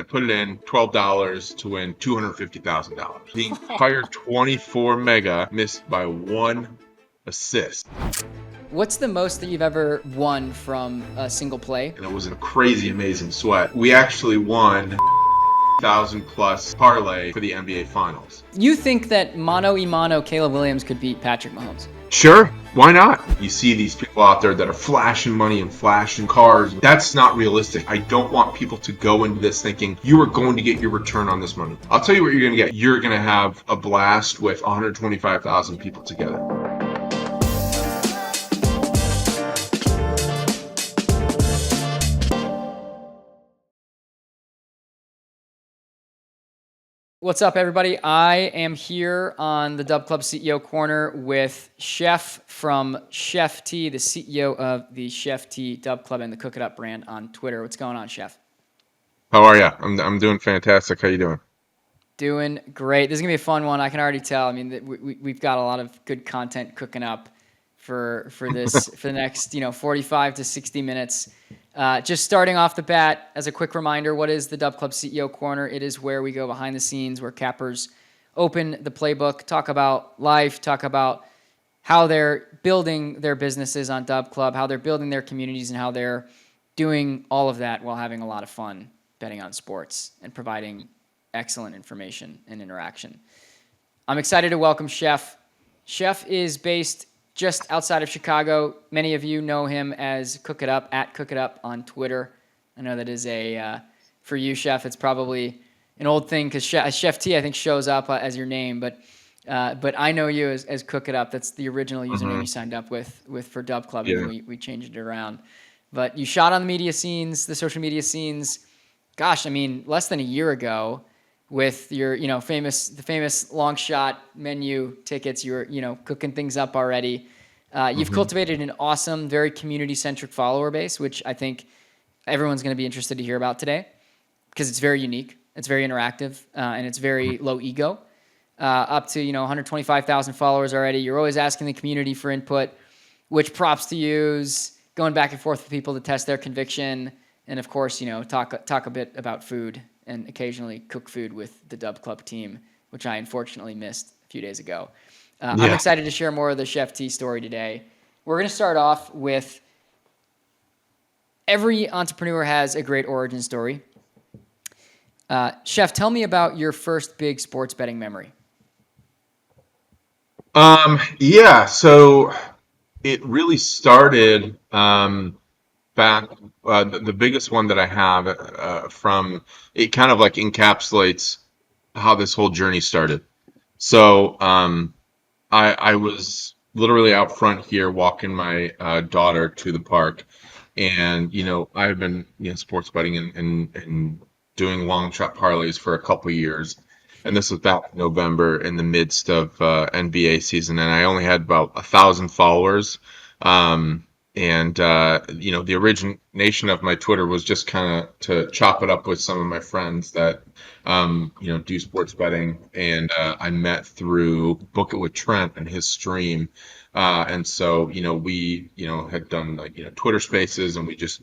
I put it in $12 to win $250,000. The entire 24 mega missed by one assist. What's the most that you've ever won from a single play? And it was a crazy, amazing sweat. We actually won 1,000 plus parlay for the NBA Finals. You think that mano a mano Caleb Williams could beat Patrick Mahomes? Sure, why not? You see these people out there that are flashing money and flashing cars. That's not realistic. I don't want people to go into this thinking you are going to get your return on this money. I'll tell you what you're going to get. You're going to have a blast with 125,000 people together. What's up, everybody? I am here on the DubClub CEO Corner with Chef from ChefT, the CEO of the ChefT DubClub and the Cook It Up brand on Twitter. What's going on, Chef? How are you? I'm doing fantastic. How you doing? Doing great. This is going to be a fun one. I can already tell. I mean, we've got a lot of good content cooking up for this for the next 45 to 60 minutes. Just starting off the bat, as a quick reminder, what is the DubClub CEO Corner? It is where we go behind the scenes, where cappers open the playbook, talk about life, talk about how they're building their businesses on DubClub, how they're building their communities, and how they're doing all of that while having a lot of fun betting on sports and providing excellent information and interaction. I'm excited to welcome Chef. Chef is based just outside of Chicago. Many of you know him as Cook It Up, at Cook It Up on Twitter. I know that is for you, Chef, it's probably an old thing because ChefT, I think, shows up as your name, but I know you as Cook It Up. That's the original username you signed up with for DubClub, Yeah. and we changed it around. But you shot on the media scenes, the social media scenes, gosh, I mean, less than a year ago, with your, the famous long shot menu tickets. You were, cooking things up already. You've cultivated an awesome, very community-centric follower base, which I think everyone's going to be interested to hear about today because it's very unique, it's very interactive, and it's very low ego. Up to 125,000 followers already. You're always asking the community for input, which props to use, going back and forth with people to test their conviction, and of course, talk a bit about food and occasionally cook food with the DubClub team, which I unfortunately missed a few days ago. I'm excited to share more of the ChefT story today. We're going to start off with every entrepreneur has a great origin story. Chef, tell me about your first big sports betting memory. So it really started back, the biggest one that I have from, it kind of like encapsulates how this whole journey started. So I was literally out front here walking my daughter to the park, and I've been sports betting and doing long shot parlays for a couple of years, and this was back in November in the midst of NBA season, and I only had about 1,000 followers. The origination of my Twitter was just kind of to chop it up with some of my friends that, do sports betting. And I met through Book It with Trent and his stream. And so, we, had done Twitter spaces, and we just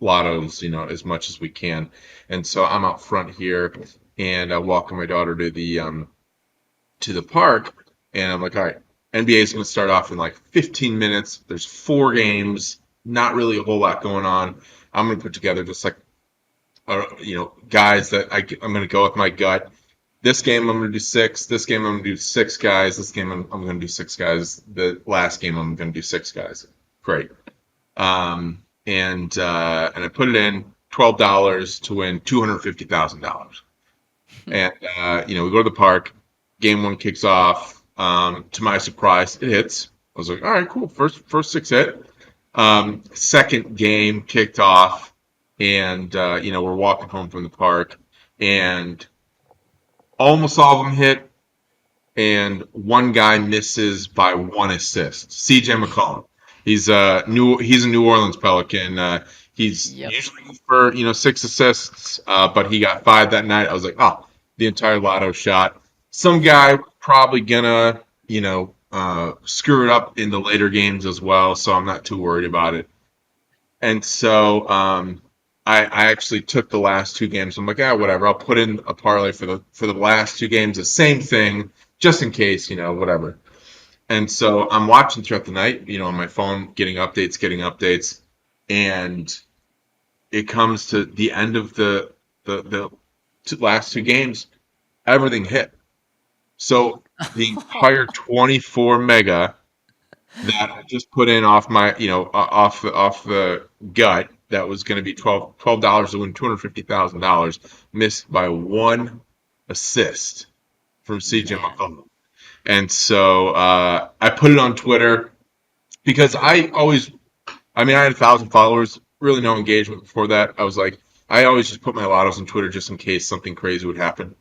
lottos, as much as we can. And so I'm out front here, and I walk my daughter to the park, and I'm like, all right, NBA is going to start off in like 15 minutes. There's 4 games, not really a whole lot going on. I'm going to put together just like, guys that I'm going to go with my gut. This game I'm going to do 6. This game I'm going to do 6 guys. This game I'm going to do 6 guys. The last game I'm going to do 6 guys. Great. And I put it in $12 to win $250,000. And we go to the park. Game 1 kicks off. To my surprise, it hits. I was like, all right, cool. First 6 hit. Second game kicked off, and we're walking home from the park, and almost all of them hit, and one guy misses by 1 assist. CJ McCollum. He's a New Orleans Pelican. He's usually for 6 assists, but he got 5 that night. I was like, oh, the entire lotto shot. Some guy probably gonna, screw it up in the later games as well, so I'm not too worried about it. And so I actually took the last two games. I'm like, whatever. I'll put in a parlay for the last two games, the same thing, just in case, whatever. And so I'm watching throughout the night, on my phone, getting updates, and it comes to the end of the last two games, everything hit. So the entire 24 mega that I just put in off my, off the gut that was going to be $12 to win $250,000 missed by one assist from CJ Man. McCollum. And so I put it on Twitter because I mean, I had 1,000 followers, really no engagement before that. I was like, I always just put my lottos on Twitter just in case something crazy would happen.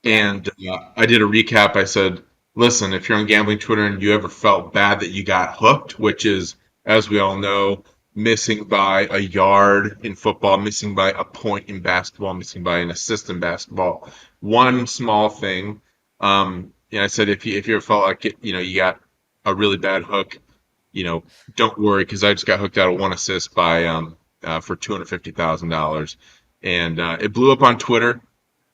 Yeah. And I did a recap. I said, listen, if you're on gambling Twitter and you ever felt bad that you got hooked, which is, as we all know, missing by a yard in football, missing by a point in basketball, missing by an assist in basketball, one small thing. I said, if you ever felt like you got a really bad hook, don't worry because I just got hooked out of one assist by for $250,000, and it blew up on Twitter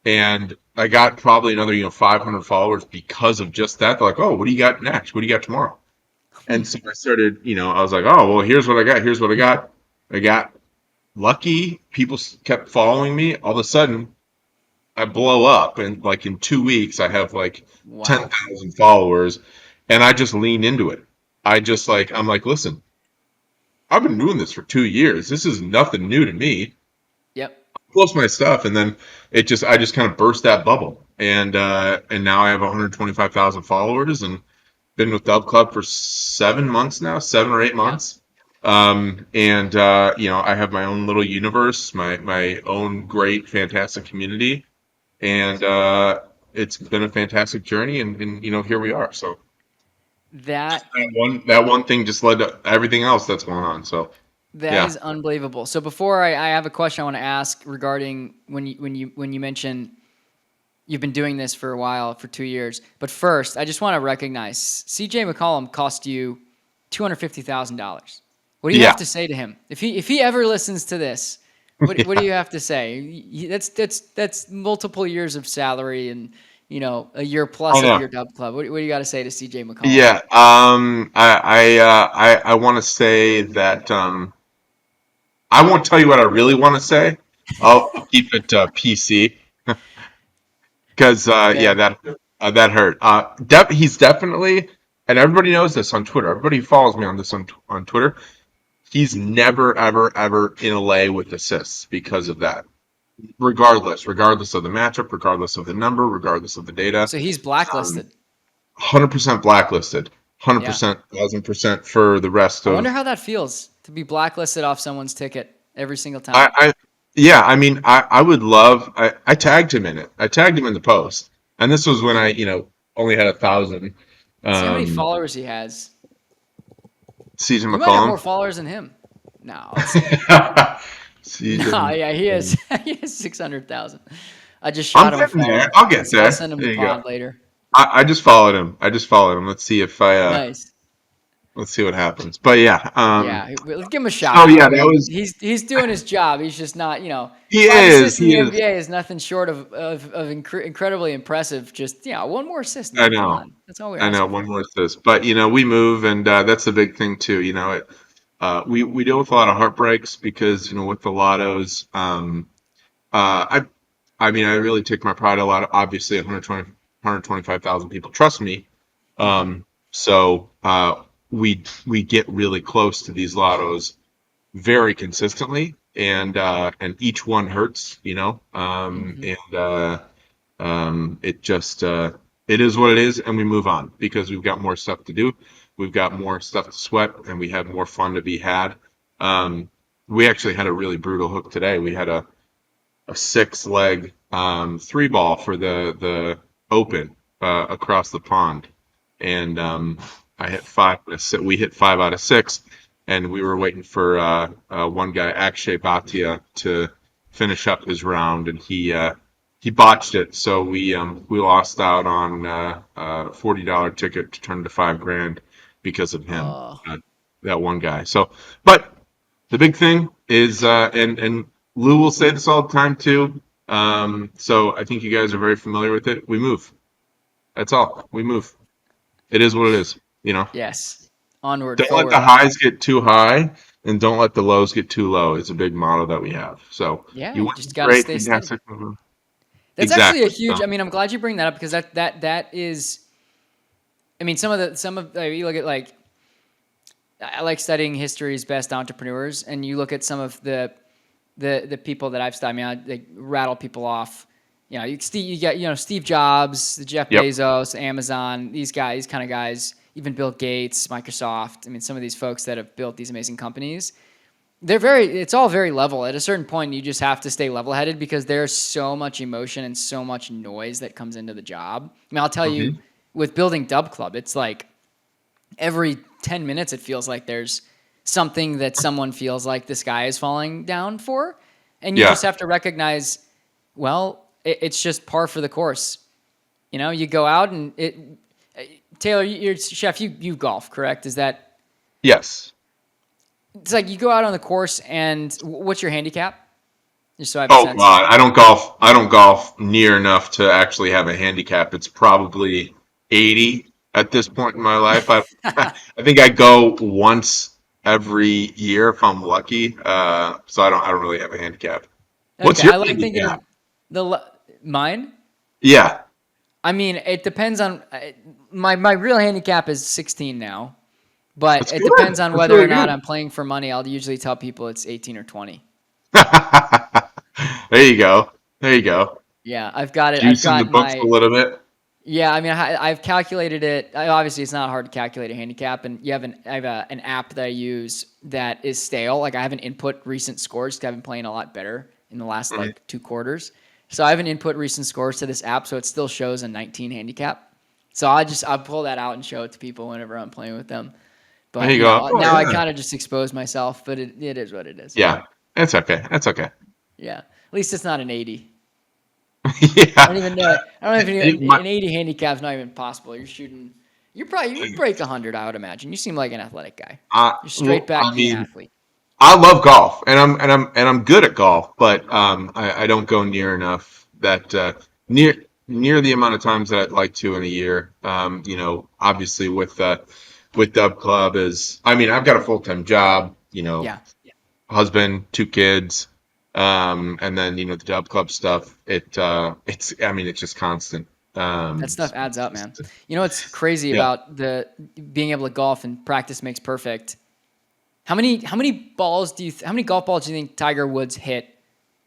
and I got probably another 500 followers because of just that. They're like, "Oh, what do you got next? What do you got tomorrow?" And so I started, I was like, "Oh, well, here's what I got. Here's what I got." I got lucky. People kept following me. All of a sudden, I blow up, and like in 2 weeks, I have like Wow. 10,000 followers, and I just lean into it. I'm like, listen, I've been doing this for 2 years. This is nothing new to me. Yep. Post my stuff, and then I just kind of burst that bubble, and now I have 125,000 followers, and been with DubClub for 7 months now, 7 or 8 months. And I have my own little universe, my own great, fantastic community, and it's been a fantastic journey, and here we are. So That that one thing just led to everything else that's going on. So that yeah, is unbelievable. So before I have a question I want to ask regarding when you mentioned you've been doing this for a while, for 2 years. But first, I just want to recognize CJ McCollum cost you $250,000. What do you have yeah, to say to him? If he ever listens to this, what do yeah. you have to say? That's multiple years of salary and a year I plus of know. your dub club. What do you got to say to CJ McCollum? Yeah, I want to say that I won't tell you what I really want to say. I'll keep it PC because yeah, Fair. that hurt. He's definitely, and everybody knows this on Twitter. Everybody who follows me on this on Twitter. He's never ever ever in a lay with assists because of that. Regardless of the matchup, regardless of the number, regardless of the data. So he's Um, blacklisted. 100% blacklisted. Yeah. 100%, 1,000% for the rest I wonder of how that feels to be blacklisted off someone's ticket every single time. I yeah, I mean, I would love. I tagged him in it. I tagged him in the post, and this was when I, only had 1,000. See how many Um, followers he has. Season You might have more McCollum. followers than him. No, let's see. No, Season. yeah, he has he has 600,000. I just I'm shot him a getting there. follow. I'll get I'll there. send him There the you go. pod later. I just followed him. I just followed him. Nice. Let's see what happens. But yeah. Yeah, let's give him a shout So out. yeah, I that mean, was. he's doing his job. He's just not, He 5 assists is. in the He is. NBA is nothing short of incredibly impressive. Just one more assist, I man. Come know. on, that's all we're I know. asking One for. more assist. But we move, and that's the big thing too. We deal with a lot of heartbreaks because with the lottos. I mean I really take my pride a lot. Obviously, 125,000 people trust me. Hmm. So we get really close to these lottos very consistently, and each one hurts. Hmm. It just it is what it is, and we move on because we've got more stuff to do. We've got more stuff to sweat, and we have more fun to be had. Um, we actually had a really brutal hook today. We had a six leg three ball for the open across the pond, and I hit five. We hit 5 out of 6, and we were waiting for one guy, Akshay Bhatia, to finish up his round, and he botched it, so we lost out on a $40 ticket to turn to 5 grand because of him, Oh, that one guy. So, but the big thing is, and Lou will say this all the time too. So I think you guys are very familiar with it. We move. That's all. We move. It is what it is. You know. Yes. Onward, Don't let the forward. highs get too high, and don't let the lows get too low. It's a big motto that we have. So Yeah, you you win, just got to great, stay steady. fantastic. That's actually a Exactly. huge. So, I mean, I'm glad you bring that up because that is. I mean, some of you look at like I like studying history's best entrepreneurs, and you look at some of the people that I've studied. I mean, they rattle people off. You know, you got Steve Jobs, Jeff yep. Bezos, Amazon, these guys, these kind of guys, even Bill Gates, Microsoft. I mean, some of these folks that have built these amazing companies. It's all very level. At a certain point, you just have to stay level headed because there's so much emotion and so much noise that comes into the job. I mean, I'll tell you, Hmm. with building DubClub, it's like every 10 minutes, it feels like there's something that someone feels like the sky is falling down for. And you just Yeah. have to recognize, well, it's just par for the course. You know, you go out and Taylor, you're chef, you golf, correct? Is that, Yes. it's like you go out on the course and what's your handicap? Just so I have a Oh sense. God, I don't golf. I don't golf near enough to actually have a handicap. It's probably 80 at this point in my life. I think I go once every year if I'm lucky. So I don't really have a handicap. Okay, What's your I like thinking handicap? of mine. Yeah, I mean, it depends on my real handicap is 16 now, but that's it depends good. on That's whether or really not good. I'm playing for money. I'll usually tell people it's 18 or 20. There you go. There you go. Yeah, I've got it. I've Juice in the got books a my little bit. yeah. I mean, I've calculated it. Obviously, it's not hard to calculate a handicap, and you have I have an app that I use that is stale. Like I haven't input recent scores because I've been playing a lot better in the last Mhm. like 2 quarters. So I haven't input recent scores to this app, so it still shows a 19 handicap. So I'll pull that out and show it to people whenever I'm playing with them. There But you go. Oh now I yeah. kind of just expose myself, but it is what it is. Yeah. That's okay. That's okay. Yeah, at least it's not an 80. I don't Yeah. even know. I don't know if My, an 80 handicap's not even possible. You're shooting. You break 100, I would imagine. You seem like an athletic guy. You're straight well, back I being an mean, athlete. I love golf, and I'm good at golf, but I don't go near enough that near the amount of times that I'd like to in a year. Obviously with Dub Club is, I mean, I've got a full-time job, Yeah, husband, 2 kids, and then the Dub Club stuff. I mean, it's just constant. that stuff So adds it's up, man. just, You know what's crazy yeah. about the being able to golf and practice makes perfect? How many golf balls do you think Tiger Woods hit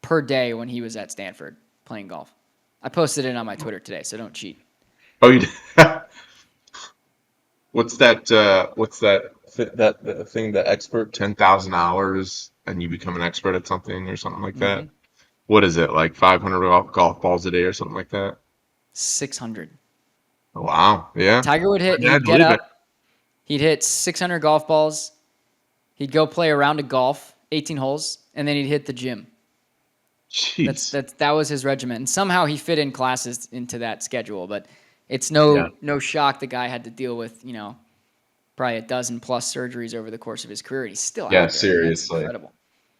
per day when he was at Stanford playing golf? I posted it on my Twitter today, so don't cheat. Oh, you. What's that? That thing? The expert 10,000 hours, and you become an expert at something or something like that. Mm-hmm. What is it? Like 500 golf balls a day or something like that? 600. Wow. Yeah. Tiger would hit. I He'd get believe it. up. He'd hit 600 golf balls. He'd go play a round of golf, 18 holes, and then he'd hit the gym. Jeez. That was his regimen. And somehow he fit in classes into that schedule, but it's Yeah. no shock the guy had to deal with, probably a dozen plus surgeries over the course of his career, and he's still Yeah. out there. I mean, that's Seriously. incredible.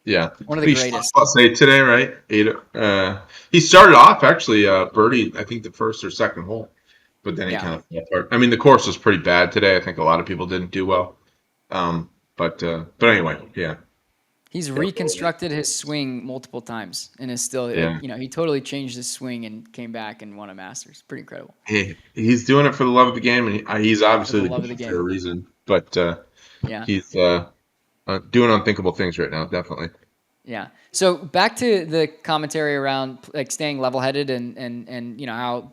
Yeah. One of the He shot greatest. plus 8 today, right? Eight. He started off actually birdie. I think the first or second hole, but then he Yeah. kind of fell apart. I mean, the course was pretty bad today. I think a lot of people didn't do well. But anyway, yeah. He's Definitely. reconstructed his swing multiple times and is still like, Yeah. he totally changed his swing and came back and won a Masters. Pretty incredible. He's doing it for the love of the game, and he's For obviously the the love of the GOAT for a game. reason. But Yeah. he's doing unthinkable things right now, definitely. Yeah. So back to the commentary around like staying level-headed and how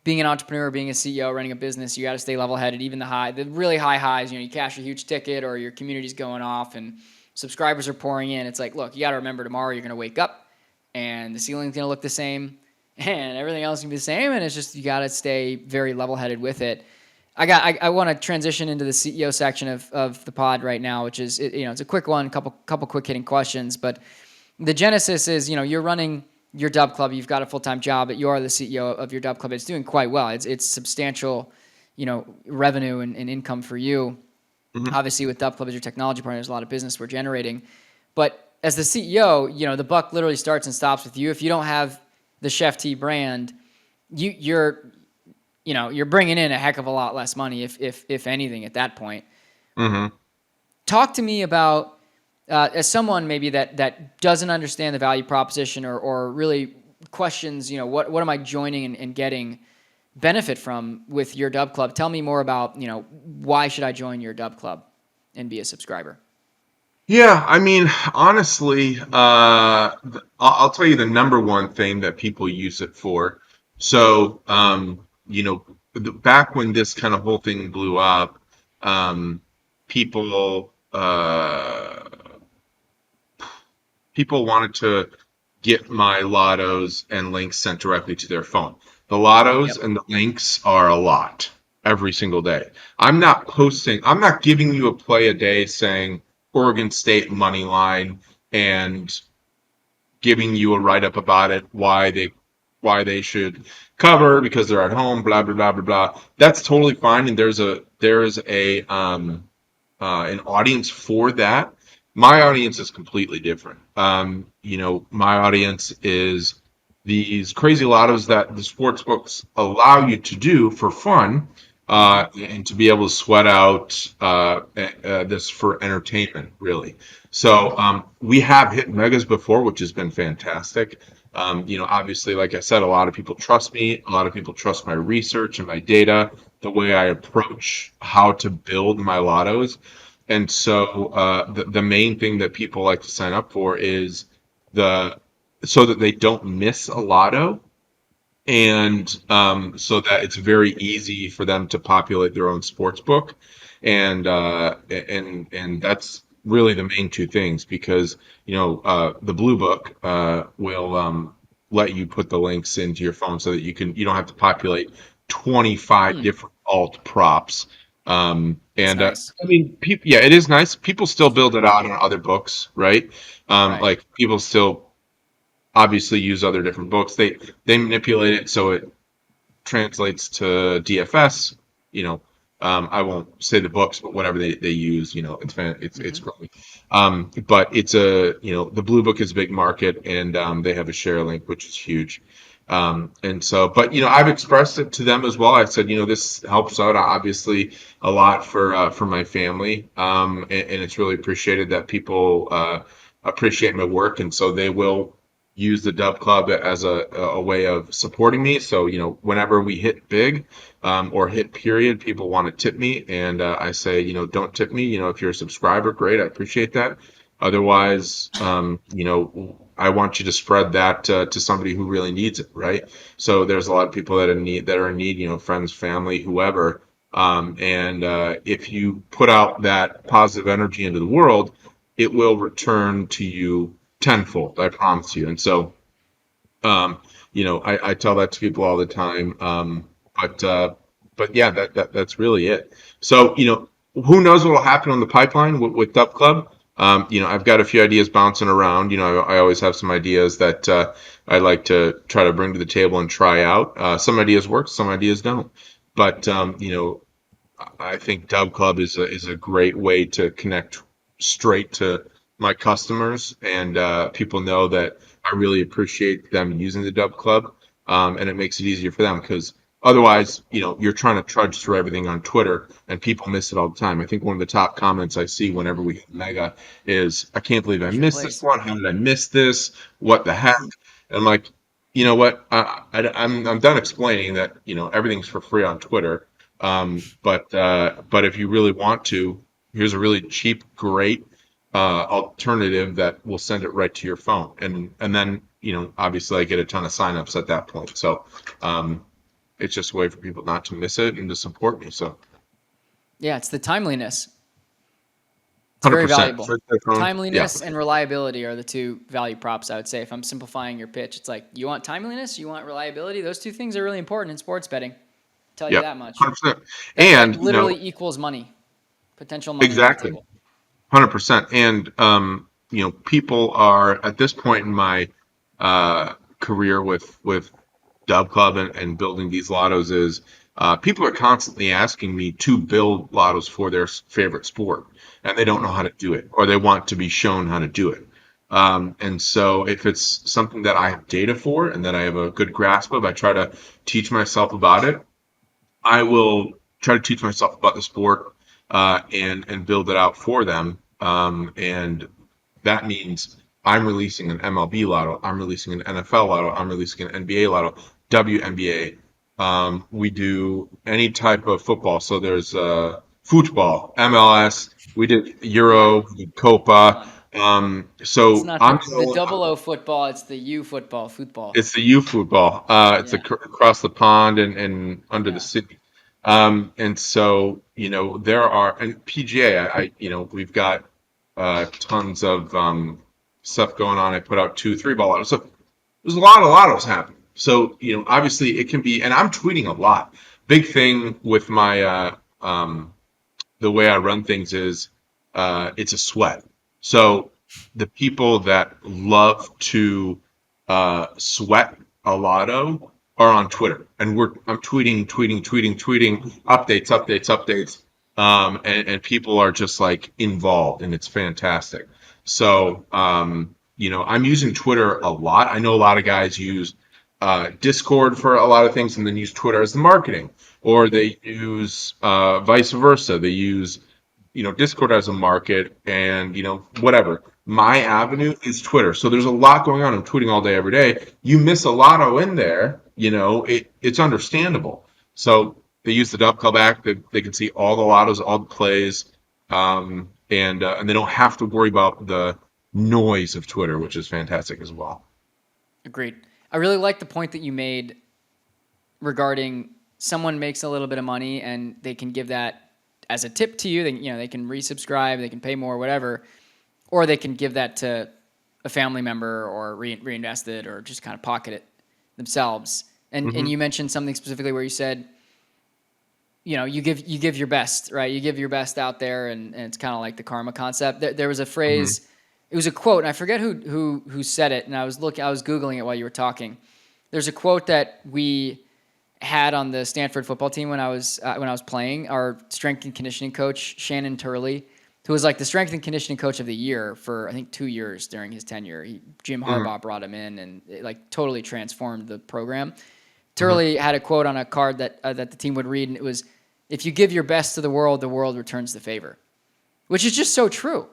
being an entrepreneur, being a CEO, running a business, you got to stay level-headed. Even the really high highs, you cash a huge ticket or your community's going off and subscribers are pouring in. It's like, look, you got to remember tomorrow you're going to wake up and the ceiling's going to look the same and everything else is going to be the same. And it's just you got to stay very level-headed with it. I want to transition into the CEO section of the pod right now, which is it's a quick one, couple quick hitting questions, but the genesis is you're running your Dub Club, you've got a full time job, but you are the CEO of your Dub Club. It's doing quite well. It's substantial, revenue and income for you. Hmm. Obviously, with Dub Club as your technology partner, there's a lot of business we're generating. But as the CEO, the buck literally starts and stops with you. If you don't have the ChefT brand, you're you're bringing in a heck of a lot less money, if anything, at that point. Mm-hmm. Talk to me about as someone maybe that doesn't understand the value proposition, or really questions, what am I joining and getting benefit from with your Dub Club. Tell me more about, why should I join your Dub Club and be a subscriber? Yeah, I mean, honestly, I'll tell you the number one thing that people use it for. So, back when this kind of whole thing blew up, um, people people wanted to get my lottos and links sent directly to their phone. The lottos Yep. and the links are a lot every single day. I'm not giving you a play a day saying Oregon State money line and giving you a write up about it, why they should cover because they're at home, blah blah blah blah blah. That's totally fine, and there's a an audience for that. My audience is completely different. My audience is these crazy lottos that the sports books allow you to do for fun, Mm-hmm. and to be able to sweat out this for entertainment, really. So we have hit megas before, which has been fantastic. Obviously, like I said, a lot of people trust me. A lot of people trust my research and my data, the way I approach how to build my lottos. And so the main thing that people like to sign up for is the so that they don't miss a lotto, and so that it's very easy for them to populate their own sports book, and that's really the main two things, because the blue book will let you put the links into your phone so that you don't have to populate 25 Hmm. different alt props. That's And nice. I mean, people, yeah, it is nice. People still build it out in other books, right? Right. Like people still obviously use other different books. They manipulate it so it translates to DFS. You know, I won't say the books, but whatever they use, it's Mm-hmm. growing. But it's the Blue Book is a big market, and they have a share link, which is huge. And so, but I've expressed it to them as well. I said, this helps out obviously a lot for my family, and it's really appreciated that people appreciate my work, and so they will use the Dub Club as a way of supporting me. So, whenever we hit big, or hit period, people want to tip me. And I say, don't tip me. If you're a subscriber, great. I appreciate that. Otherwise, I want you to spread that to somebody who really needs it, right? So there's a lot of people that are in need, friends, family, whoever. And if you put out that positive energy into the world, it will return to you tenfold, I promise you. And so, I tell that to people all the time. But yeah, that's really it. So, who knows what will happen on the pipeline with Dup Club? I've got a few ideas bouncing around. I always have some ideas that I like to try to bring to the table and try out. Some ideas work, some ideas don't. But I think Dub Club is a great way to connect straight to my customers, and people know that I really appreciate them using the Dub Club, and it makes it easier for them, because otherwise, you're trying to trudge through everything on Twitter, and people miss it all the time. I think one of the top comments I see whenever we hit Mega is, "I can't believe I Free missed this plays. one. How did I miss this? What the heck?" And I'm like, you know what? I'm done explaining that everything's for free on Twitter. But if you really want to, here's a really cheap, great alternative that will send it right to your phone, and then obviously I get a ton of signups at that point. So it's just a way for people not to miss it and to support me. So Yeah, it's the timeliness. It's very 100%. valuable. Search their phone. Yeah, Timeliness and reliability are the two value props, I would say. If I'm simplifying your pitch, it's like, you want timeliness, you want reliability. Those two things are really important in sports betting. Tell you yeah, that much. 100%. That And literally equals money, potential money on the exactly. table. 100%. And people are at this point in my career with Dub Club and building these lottos is, people are constantly asking me to build lottos for their favorite sport, and they don't know how to do it, or they want to be shown how to do it. And so if it's something that I have data for and that I have a good grasp of, I try to teach myself about it. I will try to teach myself about the sport and build it out for them. And that means I'm releasing an MLB lotto, I'm releasing an NFL lotto, I'm releasing an NBA lotto, WNBA. We do any type of football. So there's football, MLS. We did Yeah, Euro, we did come Copa. on. It's So not I'm the double O football. It's the U football. Football. it's the youth football. It's Yeah, across the pond and under the yeah. city. And so, there are, and PGA, we've got tons of stuff going on. I put out two, three ball lottos. So there's a lot of lottos happening. So, obviously it can be, and I'm tweeting a lot. Big thing with my the way I run things is it's a sweat. So the people that love to sweat a lotto are on Twitter, and I'm tweeting updates, and people are just like involved, and it's fantastic. So I'm using Twitter a lot. I know a lot of guys use Discord for a lot of things, and then use Twitter as the marketing, or they use vice versa. They use Discord as a market, and whatever. My avenue is Twitter, so there's a lot going on. I'm tweeting all day, every day. You miss a lotto in there, it's understandable. So they use the DubClub app. They can see all the lottos, all the plays, and they don't have to worry about the noise of Twitter, which is fantastic as well. Agreed. I really like the point that you made regarding someone makes a little bit of money and they can give that as a tip to you. They can resubscribe, they can pay more, whatever, or they can give that to a family member or reinvest it or just kind of pocket it themselves. And Hmm. you mentioned something specifically where you said, you give your best, right? You give your best out there, and it's kind of like the karma concept. There was a Hmm. phrase, it was a quote, and I forget who said it. And I was googling it while you were talking. There's a quote that we had on the Stanford football team when I was playing. Our strength and conditioning coach Shannon Turley, who was like the strength and conditioning coach of the year for I think 2 years during his tenure. Jim Hmm. Harbaugh brought him in, and it like totally transformed the program. Hmm. Turley had a quote on a card that the team would read, and it was, "If you give your best to the world returns the favor," which is just so true,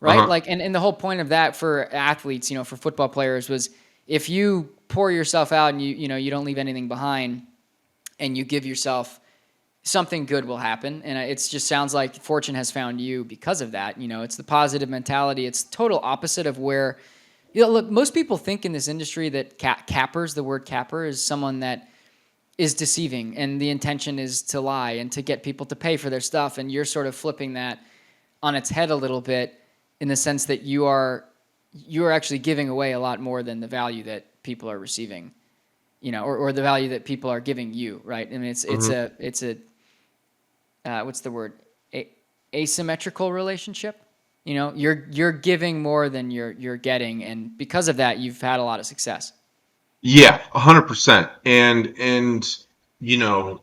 right? Uh-huh. Like, and the whole point of that for athletes, for football players, was if you pour yourself out and you don't leave anything behind, and you give yourself, something good will happen. And it just sounds like fortune has found you because of that. It's the positive mentality. It's total opposite of where, look, most people think in this industry that cappers, the word capper, is someone that is deceiving and the intention is to lie and to get people to pay for their stuff. And you're sort of flipping that on its head a little bit, in the sense that you are actually giving away a lot more than the value that people are receiving, or the value that people are giving you, right? I mean, Hmm. it's a what's the word? A, asymmetrical relationship. You're giving more than you're getting, and because of that, you've had a lot of success. Yeah, 100%. And you know,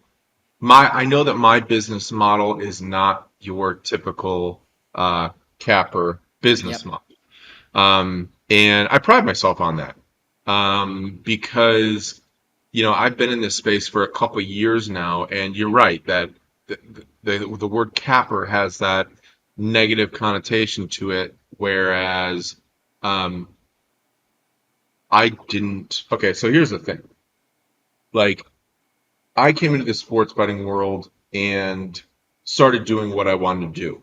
I know that my business model is not your typical capper business Yep. model. And I pride myself on that. Because I've been in this space for a couple of years now, and you're right that the word capper has that negative connotation to it, whereas um, I didn't. Okay, so here's the thing. Like, I came into the sports betting world and started doing what I wanted to do.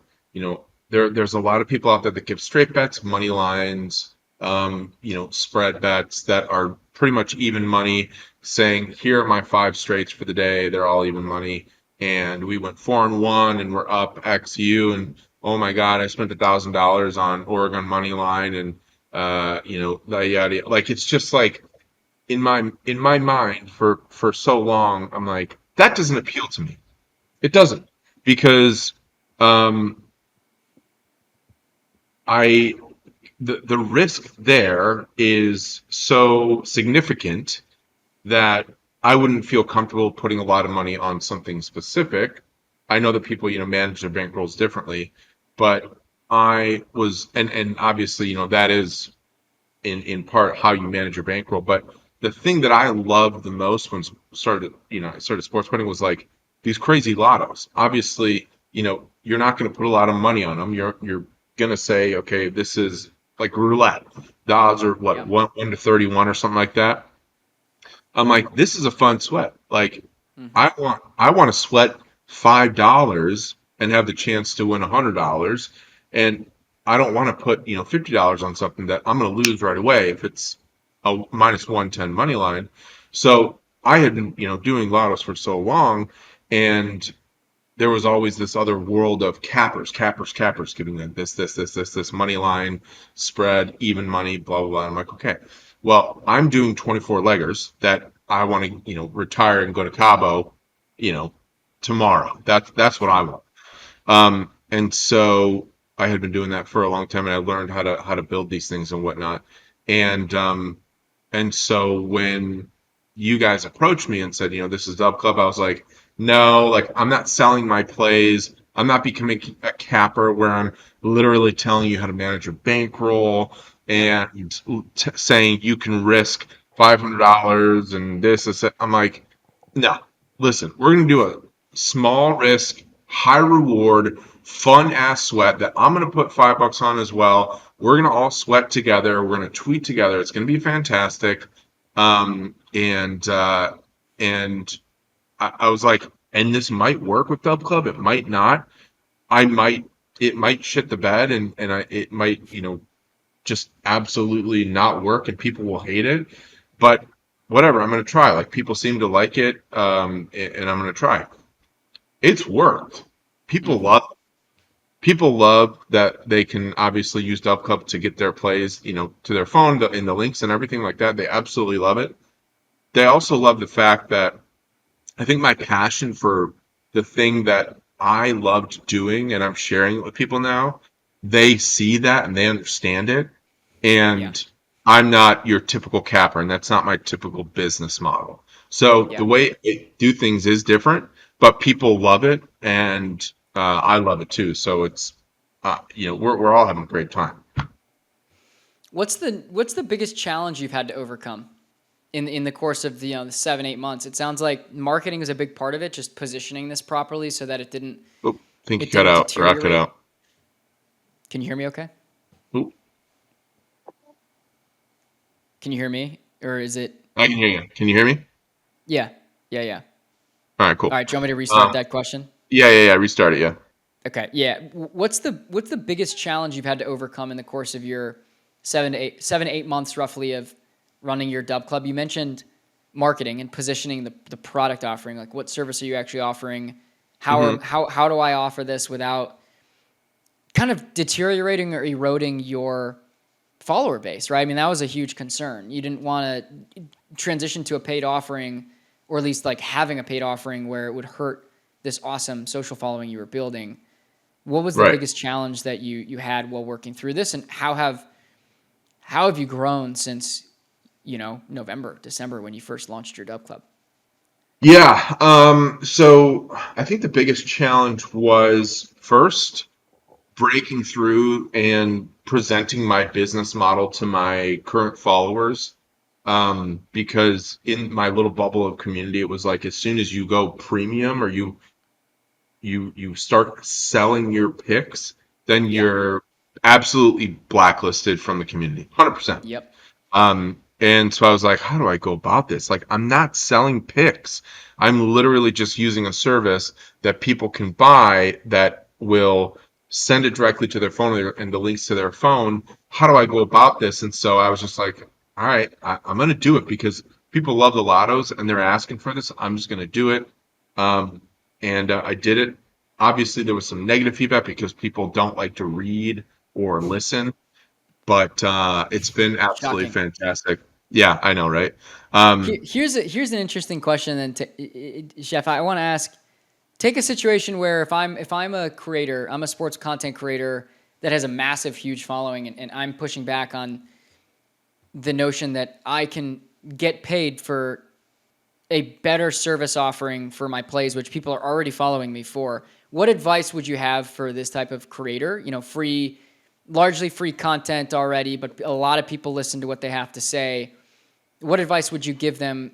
There's a lot of people out there that give straight bets, money lines, spread bets that are pretty much even money, saying, here are my five straights for the day. They're all even money. And we went 4-1 and we're up XU. And oh my God, I spent $1,000 on Oregon money line and, yada, yada. Like, it's just like, in my mind for so long, I'm like, that doesn't appeal to me. It doesn't, because um I the risk there is so significant that I wouldn't feel comfortable putting a lot of money on something specific. I know that people, manage their bankrolls differently, but I was, and obviously, that is in part how you manage your bankroll. But the thing that I loved the most when I started sports betting was like these crazy lottos. Obviously, you're not going to put a lot of money on them. You're going to say, okay, this is like roulette. The odds are what, Yep. 1 to 31 or something like that. I'm like, this is a fun sweat. Like, Hmm. I want to sweat $5 and have the chance to win $100, and I don't want to put $50 on something that I'm going to lose right away if it's a minus 110 money line. So I had been doing lottos for so long, and there was always this other world of cappers giving them this money line, spread, even money, blah, blah, blah. I'm like, okay, well, I'm doing 24 leggers that I want to, retire and go to Cabo, you know, tomorrow. That's what I want. And so I had been doing that for a long time, and I learned how to build these things and whatnot. And and so when you guys approached me and said, this is DubClub, I was like, no, like I'm not selling my plays. I'm not becoming a capper where I'm literally telling you how to manage your bankroll Yep. and saying you can risk $500 and this. I'm like, no, listen, we're gonna do a small risk, high reward, fun ass sweat that I'm gonna put $5 on as well. We're gonna all sweat together. We're gonna tweet together. It's gonna be fantastic. And I was like, and this might work with Dub Club. It might not. I might. It might shit the bed, it might just absolutely not work, and people will hate it. But whatever, I'm gonna try. Like people seem to like it, and I'm gonna try. It's worked. People Hmm. love people love that they can obviously use DubClub to get their plays, to their phone, in the links and everything like that. They absolutely love it. They also love the fact that I think my passion for the thing that I loved doing and I'm sharing it with people now, they see that and they understand it. Yeah. And I'm not your typical capper, and that's not my typical business model. So the Yeah. way I do things is different, but people love it, and I love it too. So it's, we're all having a great time. What's the biggest challenge you've had to overcome in the course of the 7-8 months? It sounds like marketing is a big part of it, just positioning this properly so that it didn't Oop, think you it cut didn't out, or I cut deteriorate. out. Can you hear me okay? Oop, Can you hear me? Or is it? I can hear you. Can you hear me? Yeah. Yeah, yeah. All right, All cool. right, do you want me to restart Um, that question? yeah. Restart it. Yeah. Okay. Yeah. What's the biggest challenge you've had to overcome in the course of your 7 to 8 months roughly of running your Dub Club? You mentioned marketing and positioning the product offering. Like what service are you actually offering? Hmm. How do I offer this without kind of deteriorating or eroding your follower base, right? I mean, that was a huge concern. You didn't want to transition to a paid offering, or at least like having a paid offering where it would hurt this awesome social following you were building. What was the Right. biggest challenge that you had while working through this, and how have you grown since November, December when you first launched your Dub Club? Yeah. So I think the biggest challenge was first breaking through and presenting my business model to my current followers. Because in my little bubble of community, it was like as soon as you go premium or you start selling your picks, then Yeah. you're absolutely blacklisted from the community, 100%. Yep. And so I was like, how do I go about this? Like, I'm not selling picks. I'm literally just using a service that people can buy that will send it directly to their phone and the links to their phone. How do I go about this? And so I was just like, all right, I'm going to do it because people love the lottos and they're asking for this. I'm just going to do it. Um, and I did it. Obviously, there was some negative feedback because people don't like to read or listen, but it's been absolutely Shocking. fantastic. Yeah, I know, right? Um, Here's an interesting question then, Chef. I want to ask. Take a situation where if I'm a creator, I'm a sports content creator that has a massive, huge following, and I'm pushing back on the notion that I can get paid for a better service offering for my plays, which people are already following me for. What advice would you have for this type of creator? Free largely free content already, but a lot of people listen to what they have to say. What advice would you give them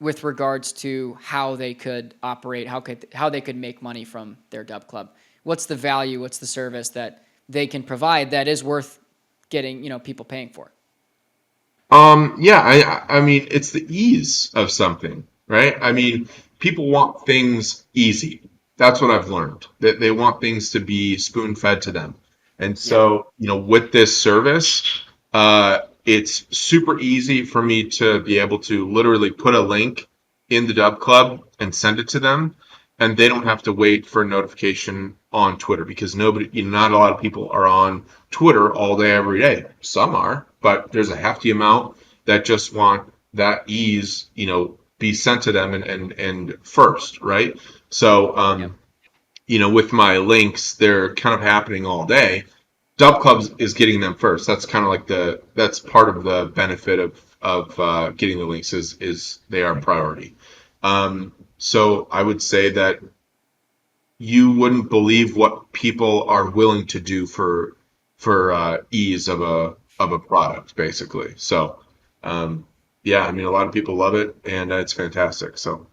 with regards to how they could operate, how they could make money from their Dub Club? What's the value? What's the service that they can provide that is worth getting, people paying for? Yeah, I mean, it's the ease of something, right? I mean, people want things easy. That's what I've learned. That they want things to be spoon-fed to them. And Yeah. so, with this service, it's super easy for me to be able to literally put a link in the Dub Club and send it to them, and they don't have to wait for a notification on Twitter because not a lot of people are on Twitter all day every day. Some are, but there's a hefty amount that just want that ease, be sent to them and first, right? So, Yep. with my links, they're kind of happening all day. Dub Clubs is getting them first. That's kind of like that's part of the benefit of getting the links is they are priority. So I would say that you wouldn't believe what people are willing to do for ease of a product, basically. So, yeah, I mean, a lot of people love it, and it's fantastic. So,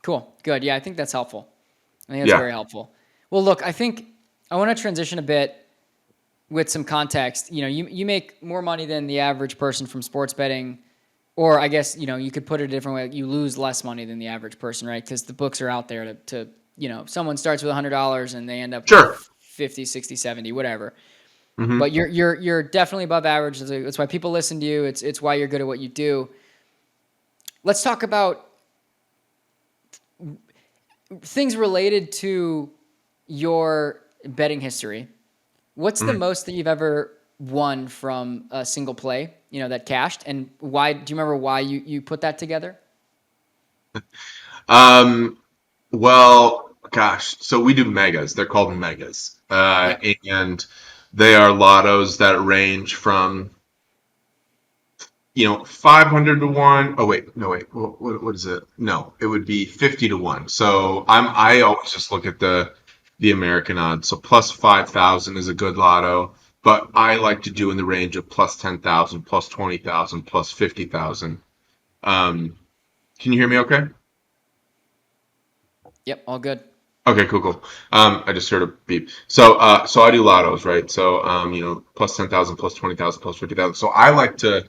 Cool. Good. Yeah, I think that's helpful. I think that's yeah, very helpful. Well, look, I think I want to transition a bit with some context. You make more money than the average person from sports betting, or I guess, you could put it a different way. You lose less money than the average person, right? Because the books are out there to someone starts with $100 and they end up with sure. 50, 60, 70, whatever. But Hmm. you're definitely above average. That's why people listen to you. It's why you're good at what you do. Let's talk about things related to your betting history. What's the Hmm. most that you've ever won from a single play, that cashed? And why, do you remember why you put that together? Um, well, gosh, so we do megas. They're called megas, Yep. and they are lottos that range from 500 to 1. Oh, wait, no, wait. What is it? No, it would be 50 to 1. So I always just look at the American odds. So plus 5,000 is a good lotto, but I like to do in the range of plus 10,000, plus 20,000, plus 50,000. Um, can you hear me okay? Yep. All good. Okay, cool, cool. I just heard a beep. So I do lottos, right? So, plus 10,000, plus 20,000, plus 50,000. So I like to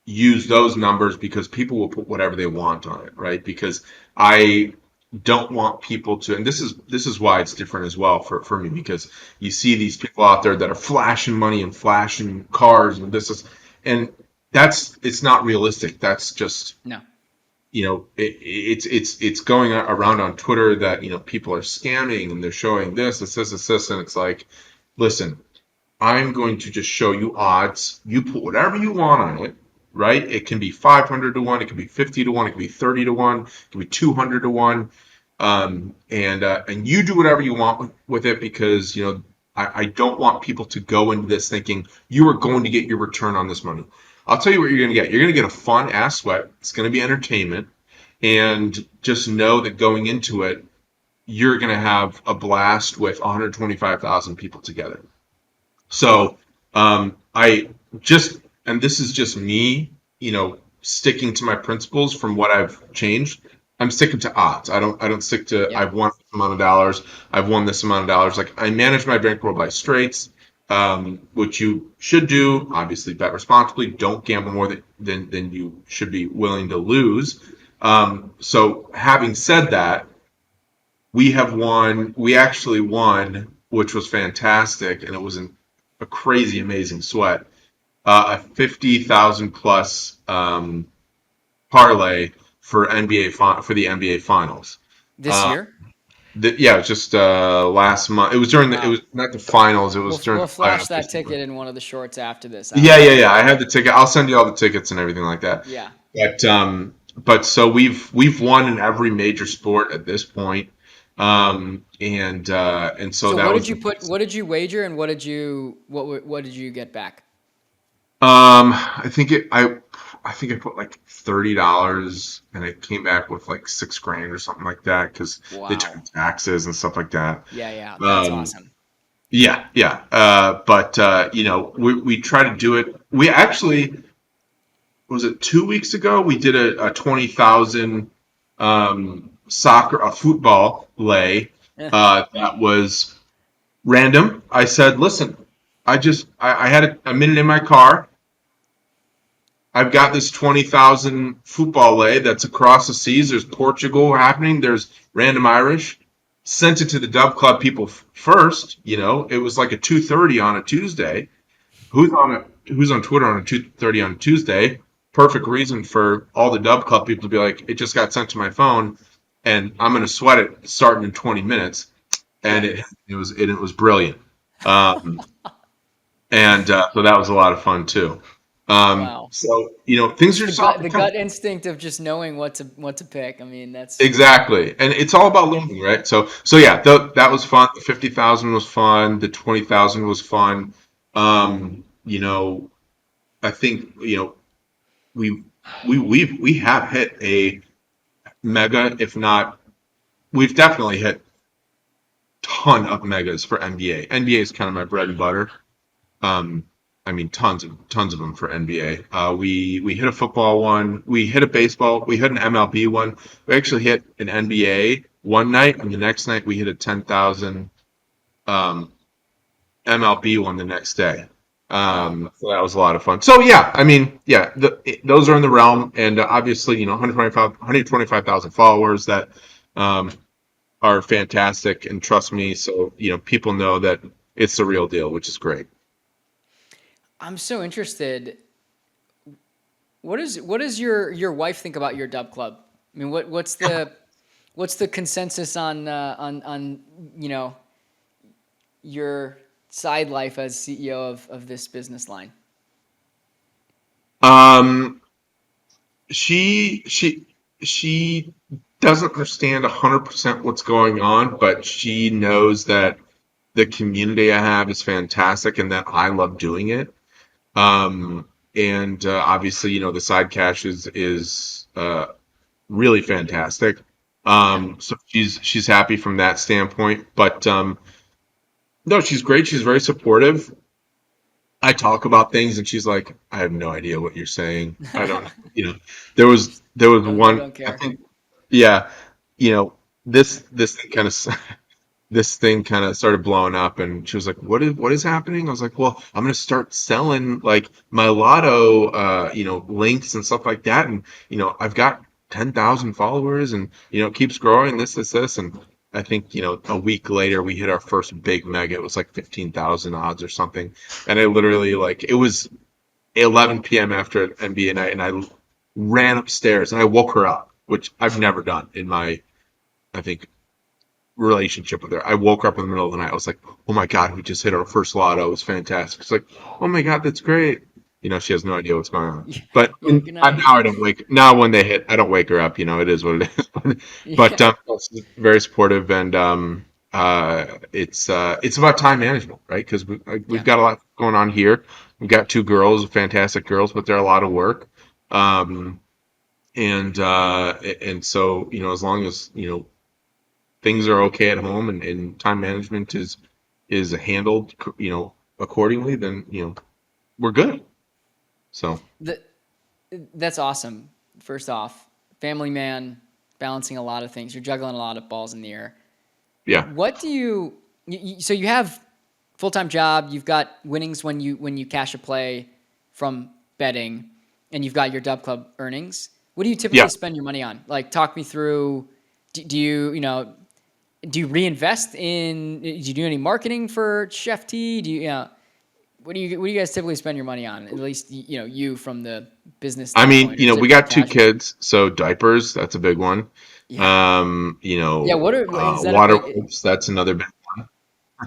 use those numbers because people will put whatever they want on it, right? Because I don't want people to, and this is why it's different as well for me because you see these people out there that are flashing money and flashing cars and and it's not realistic. That's just No. it's going around on Twitter that people are scamming and they're showing this, and it's like, listen, I'm going to just show you odds. You put whatever you want on it, right? It can be 500 to 1, it can be 50 to 1, it can be 30 to 1, it can be 200 to 1. And you do whatever you want with it because, I don't want people to go into this thinking you are going to get your return on this money. I'll tell you what you're going to get. You're going to get a fun ass sweat. It's going to be entertainment. And just know that going into it, you're going to have a blast with 125,000 people together. So I just, and this is just me, sticking to my principles from what I've changed. I'm sticking to odds. I don't stick to Yep. I've won this amount of dollars. I've won this amount of dollars. Like I manage my bankroll by straights, which you should do. Obviously, bet responsibly. Don't gamble more than you should be willing to lose. So having said that, we actually won, which was fantastic, and it was a crazy, amazing sweat. A 50,000 plus parlay for for the NBA Finals. This Uh, year? yeah, it was just last month. It was it Wow. was not the finals. It was We'll during we'll the flash playoffs or that something. ticket in one of the shorts after this. I Yeah, want to yeah, see yeah. I that. have the ticket. I'll send you all the tickets and everything like that. Yeah. But so we've won in every major sport at this point. And so So that what was did you the put? What did you wager, and what did you get back? I think I put like $30 and it came back with like 6 grand or something like that because they took Wow. taxes and stuff like that. Yeah, yeah, that's Um, awesome. Yeah, yeah. But we try to do it. We actually, was it 2 weeks ago? We did a 20,000 a football lay. Yeah. That was random. I said, listen, I had a minute in my car. I've got this 20,000 football lay that's across the seas. There's Portugal happening. There's random Irish. Sent it to the Dub Club people first. It was like a 2:30 on a Tuesday. Who's on Twitter on a 2:30 on Tuesday? Perfect reason for all the Dub Club people to be like, it just got sent to my phone, and I'm gonna sweat it starting in 20 minutes, and Yeah. it was brilliant. Um, and so that was a lot of fun too. Wow. Things It's are the just off gut the the cuff. gut instinct of just knowing what to pick. I mean, that's Exactly, and it's all about learning, right? So yeah, that was fun. The 50,000 was fun. The 20,000 was fun. I think we we have hit a mega, if not, we've definitely hit ton of megas for NBA. NBA is kind of my bread and butter. Um, I mean, tons of them for NBA. We hit a football one. We hit a baseball. We hit an MLB one. We actually hit an NBA one night, and the next night we hit a 10,000 um, MLB one the next day. wow. So that was a lot of fun. So yeah, I mean, yeah, those are in the realm, and obviously, 125,000 followers that um, are fantastic, and trust me, so people know that it's the real deal, which is great. I'm so interested. What does your wife think about your dub club? I mean, what's the consensus on you know your side life as CEO of this business line? Um, she doesn't understand 100% what's going on, but she knows that the community I have is fantastic and that I love doing it. And obviously, the side cash is really fantastic. Yeah. So she's happy from that standpoint. But no, she's great. She's very supportive. I talk about things and she's like, I have no idea what you're saying. I don't, there was one, Don't I care. think, yeah, you know, this thing kind of this thing kind of started blowing up, and she was like, what is happening? I was like, well, I'm gonna start selling like my lotto links and stuff like that, and I've got 10,000 followers, and it keeps growing, this, and I think a week later we hit our first big mega. It was like 15,000 odds or something, and I literally, like, it was 11 p.m. after an NBA night, and I ran upstairs and I woke her up, which I've never done in my, I think, relationship with her. I woke her up in the middle of the night. I was like, "Oh my god, we just hit our first lotto. It was fantastic." She's like, "Oh my god, that's great." She has no idea what's going on. But Yeah. Good now night. I don't wake. Now when they hit, I don't wake her up. It is what it is. But Yeah. she's very supportive, and it's about time management, right? Because we've Yeah. got a lot going on here. We've got two girls, fantastic girls, but they're a lot of work. Um, and so as long as things are okay at home, and time management is handled accordingly, then we're good. So The, that's awesome. First off, family man, balancing a lot of things. You're juggling a lot of balls in the air. yeah, What do so you have full-time job, you've got winnings when you cash a play from betting, and you've got your Dub Club earnings. What do you yeah. typically spend your money on? Like, talk me through, do you reinvest in, do you do any marketing for ChefT? What do you guys typically spend your money on? At least, you from the business I mean, standpoint, or is it we more got two casual? kids, so diapers, that's a big one. Yeah. Yeah. Is that Water like, wipes, that's another big.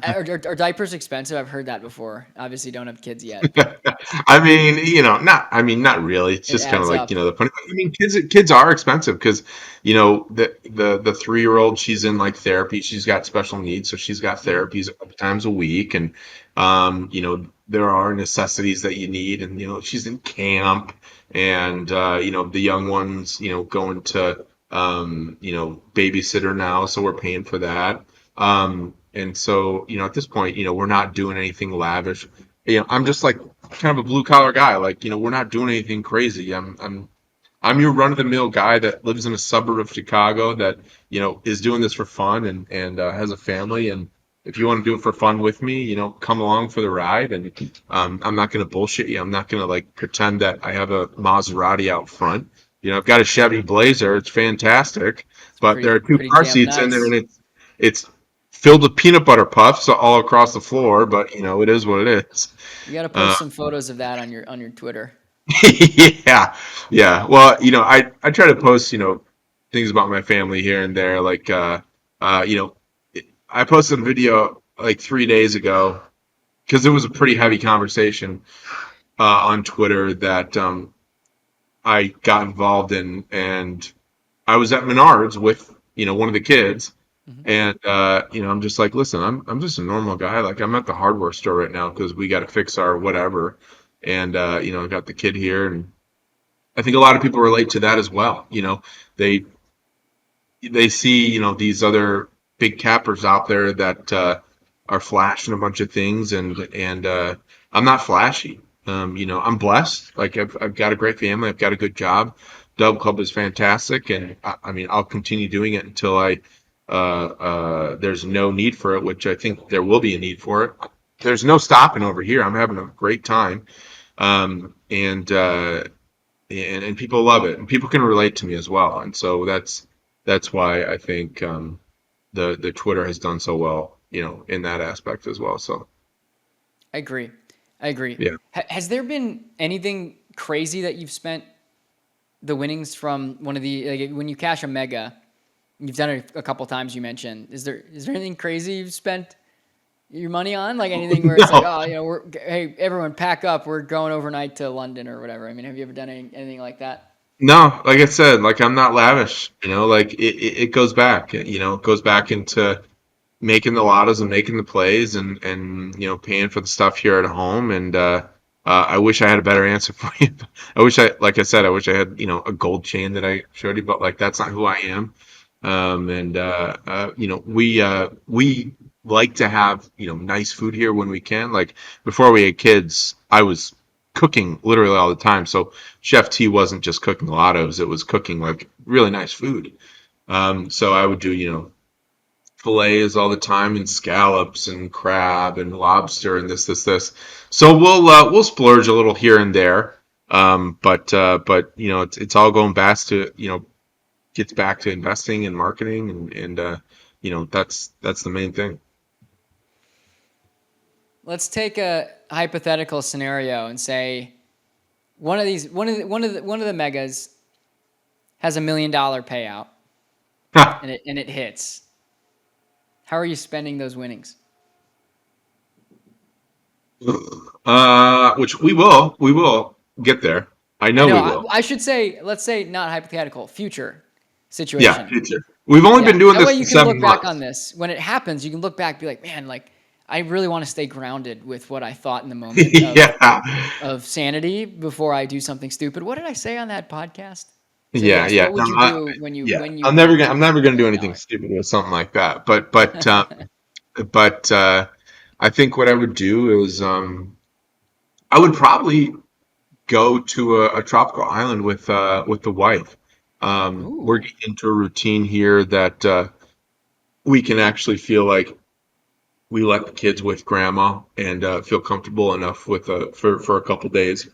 are diapers expensive? I've heard that before. Obviously, don't have kids yet, but Not really. It's it just kind of adds like, up. the funny. I mean, kids are expensive because, the 3-year-old, she's in like therapy. She's got special needs, so she's got Mhm. therapies a couple times a week, and there are necessities that you need, and she's in camp, and the young ones, going to babysitter now, so we're paying for that. And so, at this point, we're not doing anything lavish. I'm just like kind of a blue collar guy. Like, we're not doing anything crazy. I'm your run of the mill guy that lives in a suburb of Chicago that, is doing this for fun and has a family. And if you want to do it for fun with me, come along for the ride. And I'm not going to bullshit you. I'm not going to like pretend that I have a Maserati out front. I've got a Chevy Blazer. It's fantastic, It's but there are two pretty car damn seats in there, and nice. it's filled with peanut butter puffs all across the floor. But it is what it is. You got to Uh, post some photos of that on your Twitter. yeah, yeah. Well, I try to post, things about my family here and there. Like, uh, you know, I posted a video like 3 days ago because it was a pretty heavy conversation on Twitter that I got involved in, and I was at Menards with, one of the kids, Hmm. and I'm just like, listen, I'm just a normal guy. Like, I'm at the hardware store right now because we got to fix our whatever, and I got the kid here, and I think a lot of people relate to that as well. They they see these other big cappers out there that are flashing a bunch of things, and I'm not flashy. I'm blessed. Like I've got a great family. I've got a good job. Dub Club is fantastic, and I mean I'll continue doing it until there's no need for it, which I think there will be a need for it. There's no stopping over here. I'm having a great time. And people love it, and people can relate to me as well, and so that's why I think the Twitter has done so well, in that aspect as well. So I agree. I agree. yeah. Has there been anything crazy that you've spent the winnings from one of the like when you cash a mega? You've done it a couple times. You mentioned. Is there anything crazy you've spent your money on? Like anything where it's like, No, oh, hey, everyone, pack up. We're going overnight to London or whatever. I mean, have you ever done anything like that? no, like I said, like I'm not lavish, like it goes back, it goes back into making the lottos and making the plays and paying for the stuff here at home. And I wish I had a better answer for you. Like I said, I wish I had a gold chain that I showed you, but like that's not who I am. And we like to have nice food here when we can. Like before we had kids, I was cooking literally all the time. So Chef T wasn't just cooking lottos; it was cooking like really nice food. So I would do fillets all the time and scallops and crab and lobster and this. So we'll splurge a little here and there. But it's all going back to gets back to investing and marketing and that's the main thing. Let's take a hypothetical scenario and say one of the megas has $1 million payout and it hits. How are you spending those winnings? Which we will get there. I I know know. we I, will. I should say, let's say not hypothetical, future Yeah, situation. future. We've only Yeah. been doing That way this you for can seven look back on months. this. When it happens, you can look back and be like, man, like I really want to stay grounded with what I thought in the moment Yeah. of sanity before I do something stupid. What did I say on that podcast? So Yeah, yes, yeah. what No, would you do when you yeah. when you I'm never win gonna I'm never a gonna do million anything dollars? stupid with something like that. But I think what I would do is I would probably go to a tropical island with the wife. We're Ooh. getting into a routine here that we can actually feel like we let the kids with grandma and feel comfortable enough with for a couple days.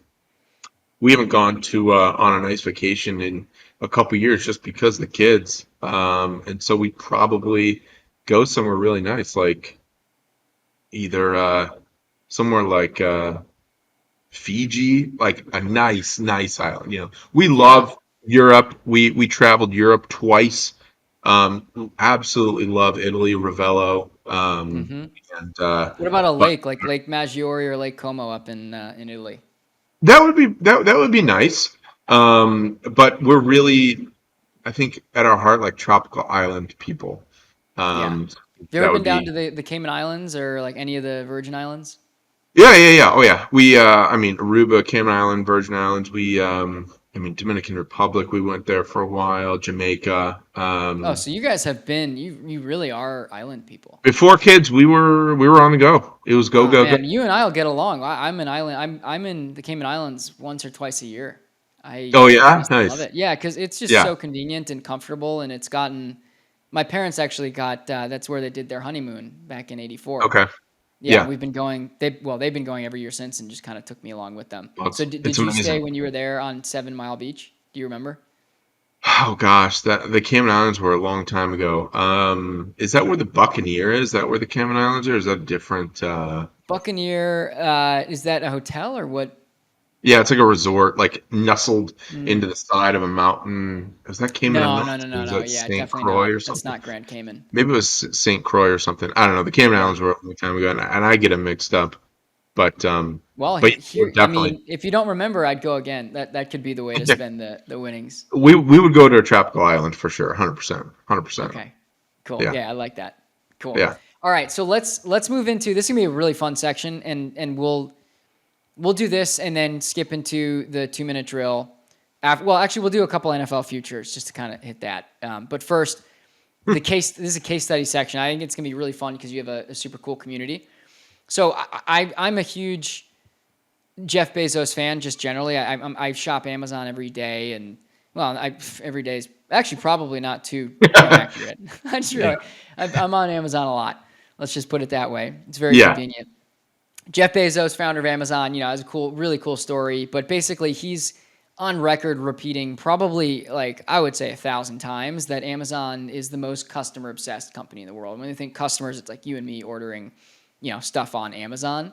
We haven't gone to on a nice vacation in a couple years just because of the kids. And so we probably go somewhere really nice, like either somewhere like Fiji, like a nice island. We Yeah. love Europe. We traveled Europe twice. Absolutely love Italy, Ravello. Hmm. And What about a but lake like Lake Maggiore or Lake Como up in Italy? that would be nice. But we're really, I think, at our heart, like tropical island people. Yeah. Um, Have you ever that been would down to be, the Cayman Islands or like any of the Virgin Islands? yeah, yeah, yeah. Oh, yeah. I mean, Aruba, Cayman Island, Virgin Islands. I mean, Dominican Republic, we went there for a while, Jamaica. Oh, so you guys have been you really are island people. Before kids, we were on the go. It was go, Oh go, go. man, you and I'll get along. I'm an island. I'm in the Cayman Islands once or twice a year. I Oh yeah, just love nice. it. Yeah, because it's just Yeah. so convenient and comfortable, and it's gotten. My parents actually got. That's where they did their honeymoon back in '84. Okay. Yeah, Yeah. we've been going. They've been going every year since, and just kind of took me along with them. Well, So it's did you stay amazing. when you were there on 7 Mile Beach? Do you remember? Oh gosh, that the Cayman Islands were a long time ago. Is that where the Buccaneer is? Is that where the Cayman Islands are? Is that different? Buccaneer. Is that a hotel or what? Yeah, it's like a resort, like nestled Mm. into the side of a mountain. Is that Cayman No, no, Islands? no, Or no, is no. that Yeah, St. definitely Croix not. or That's something? not Grand Cayman. Maybe it was St. Croix or something. I don't know. The Cayman Yeah. Islands were a long time ago, and I get them mixed up. But Well, but yeah, here, I definitely. mean, if you don't remember, I'd go again. That could be the way to spend the winnings. We would go to a tropical island for sure, 100%, 100%. Okay, cool. Yeah, Yeah, I like that. Cool. yeah, All right, so let's move into this. Is gonna be a really fun section, and we'll do this and then skip into the 2 minute drill. Well, actually, we'll do a couple NFL futures just to kind of hit that. But first, the case. This is a case study section. I think it's gonna be really fun because you have a super cool community. So I'm a huge Jeff Bezos fan, just generally. I shop Amazon every day, and well, every day is actually probably not too accurate. I just yeah, really, I'm on Amazon a lot. Let's just put it that way. It's very yeah. convenient. Jeff Bezos, founder of Amazon, has a really cool story. But basically, he's on record repeating probably like I would say 1,000 times that Amazon is the most customer obsessed company in the world. When you think customers, it's like you and me ordering, stuff on Amazon.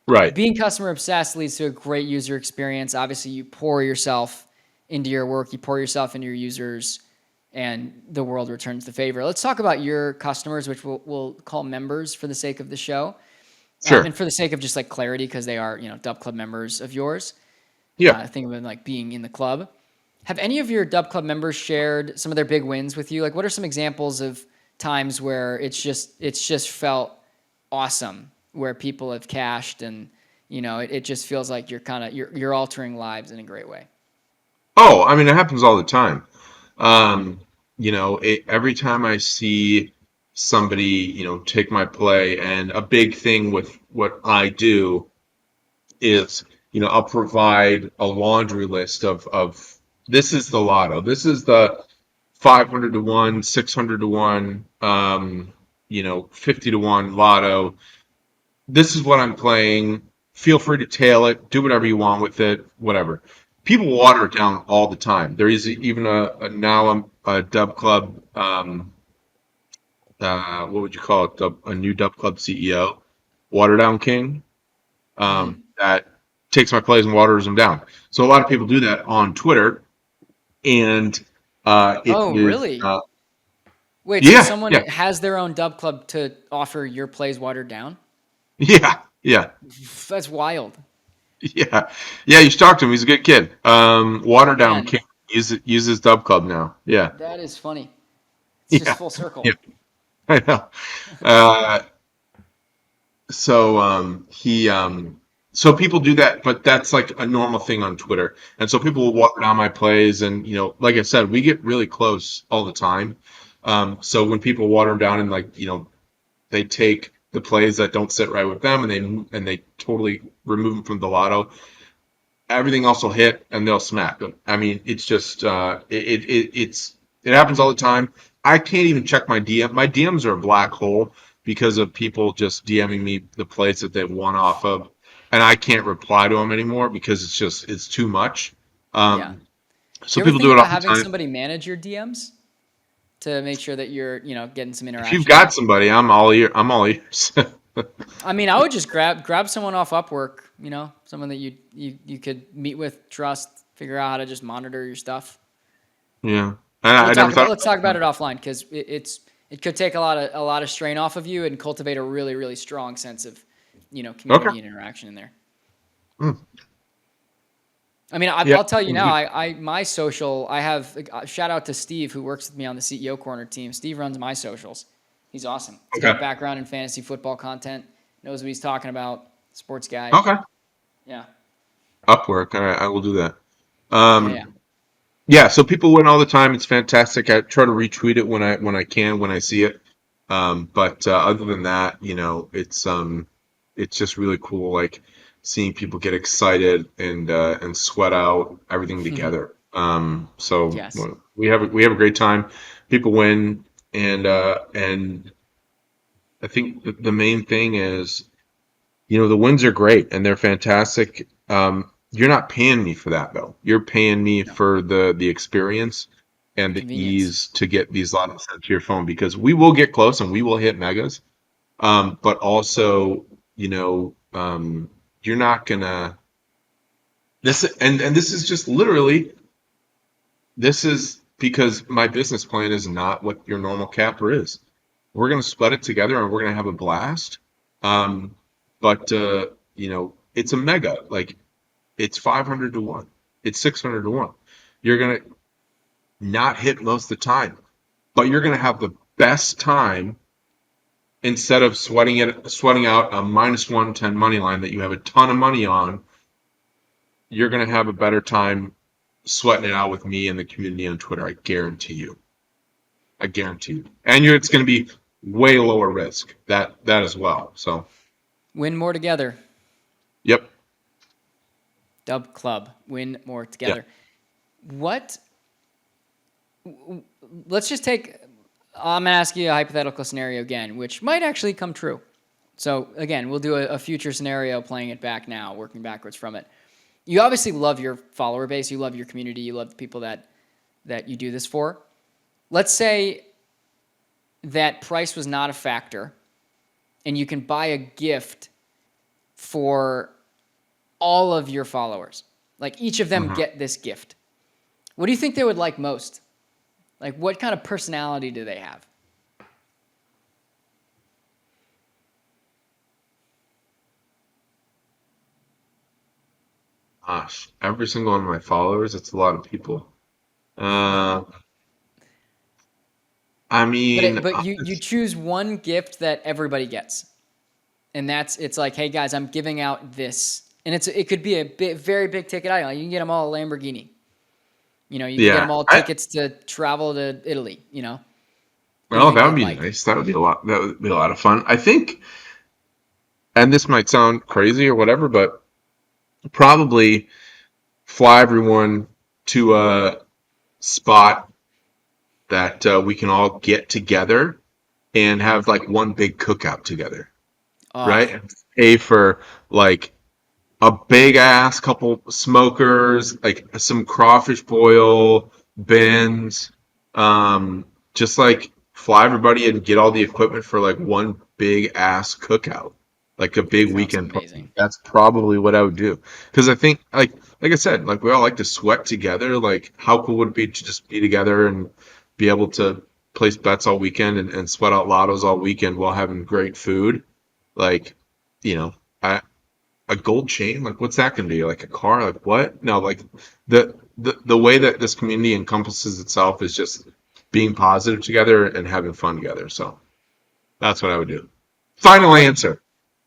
Right. Being customer obsessed leads to a great user experience. Obviously, you pour yourself into your work, you pour yourself into your users, and the world returns the favor. Let's talk about your customers, which we'll call members for the sake of the show, and Sure. for the sake of just like clarity, because they are DubClub members of yours. Yeah. Think of them like being in the club. Have any of your DubClub members shared some of their big wins with you? Like, what are some examples of times where it's just felt awesome, where people have cashed and it just feels like you're altering lives in a great way. Oh, I mean, it happens all the time. Um, every time I see somebody, take my play, and a big thing with what I do is, I'll provide a laundry list of this is the lotto, this is the 500 to 1, 600 to 1, 50 to 1 lotto. This is what I'm playing. Feel free to tail it, do whatever you want with it, whatever. People water it down all the time. There is even a Dub Club, what would you call it? A new Dub Club CEO, Water Down King, Hmm. that takes my plays and waters them down. So a lot of people do that on Twitter, and it Oh, is, really? Wait, so yeah, someone yeah, has their own dub club to offer your plays watered down? yeah, yeah. That's wild. Yeah, yeah. You should talk to him. He's a good kid. Oh Waterdown man, King uses Dub Club now. Yeah, that is funny. It's just yeah, full yeah. circle. I know. Uh, so people do that, but that's like a normal thing on Twitter. And so people will water down my plays, and like I said, we get really close all the time. So when people water them down and like they take the plays that don't sit right with them, and they totally remove them from the lotto, everything else will hit and they'll smack them. I mean, it's just it happens all the time. I can't even check my DM. My DMs are a black hole because of people just DMing me the plays that they've won off of, and I can't reply to them anymore because it's too much. Yeah. Um, Do so you ever people think do it all about the having time. somebody manage your DMs to make sure that you're getting some If you've interaction got there? somebody, I'm all ear. I'm all ears. I mean, I would just grab someone off Upwork, someone that you could meet with, trust, figure out how to just monitor your stuff. Yeah, We'll I never talk about thought. let's talk about it offline because it could take a lot of strain off of you and cultivate a really really strong sense of Okay. community and interaction in there. Mm. I mean, Yeah. I'll tell you now. I my social. I have shout out to Steve who works with me on the CEO Corner team. Steve runs my socials. He's awesome. He's got a Okay. background in fantasy football content. Knows what he's talking about. Sports guy. Okay. Yeah. Upwork. All right. I will do that. Yeah. Um, yeah, so people win all the time. It's fantastic. I try to retweet it when I can when I see it. But other than that, it's just really cool, like seeing people get excited and sweat out everything Yeah. together. So Yes. we have a great time. People win, and I think the main thing is, the wins are great and they're fantastic. You're not paying me for that though. You're paying me No. for the experience and the Convenience. ease to get these lottos sent to your phone because we will get close and we will hit megas. But also, you're not gonna and this is just literally this is because my business plan is not what your normal capper is. We're gonna split it together and we're gonna have a blast. Um, but it's a mega. Like it's 500 to 1. It's 600 to 1. You're going to not hit most of the time, but you're going to have the best time instead of sweating out a minus 110 money line that you have a ton of money on. You're going to have a better time sweating it out with me and the community on Twitter. I guarantee you. I guarantee you. And it's going to be way lower risk that as well. So, Win more together. yep. Dub Club. Win more Yeah. together. What? Let's just take. I'm gonna ask you a hypothetical scenario again, which might actually come true. So again, we'll do a future scenario, playing it back now, working backwards from it. You obviously love your follower base, you love your community, you love the people that you do this for. Let's say that price was not a factor, and you can buy a gift for all of your followers. Like each of them Mhm. get this gift. What do you think they would like most? Like what kind of personality do they have? Gosh, every single one of my followers, it's a lot of people. Uh, I mean, But you choose one gift that everybody gets, and it's like, hey guys, I'm giving out this, and it could be a very big ticket item. Like you can get them all a Lamborghini. You can get yeah. them all tickets to travel to Italy. What do you Well, think that would they'd be like? nice. That would be a lot. That would be a lot of fun. I think, and this might sound crazy or whatever, but probably fly everyone to a spot that we can all get together and have like one big cookout together, right? Oh, And pay for like a big ass couple smokers, like some crawfish boil bins, just like fly everybody and get all the equipment for like one big ass cookout, like a big sounds weekend party. amazing. That's probably what I would do. Because I think, like I said, like we all like to sweat together. Like, how cool would it be to just be together and be able to place bets all weekend and sweat out lottos all weekend while having great food? Like, you know, I a gold chain? Like, what's that gonna be? Like a car? Like what? No, like the way that this community encompasses itself is just being positive together and having fun together. So that's what I would do. Final What answer: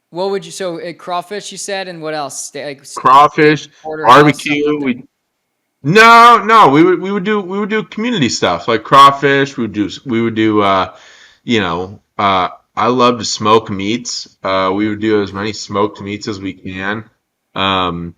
what would you so crawfish you said, and what else? Steak crawfish, porterhouse barbecue. something. We no, we would do community stuff like crawfish. We would do I love to smoke meats. We would do as many smoked meats as we can. Um,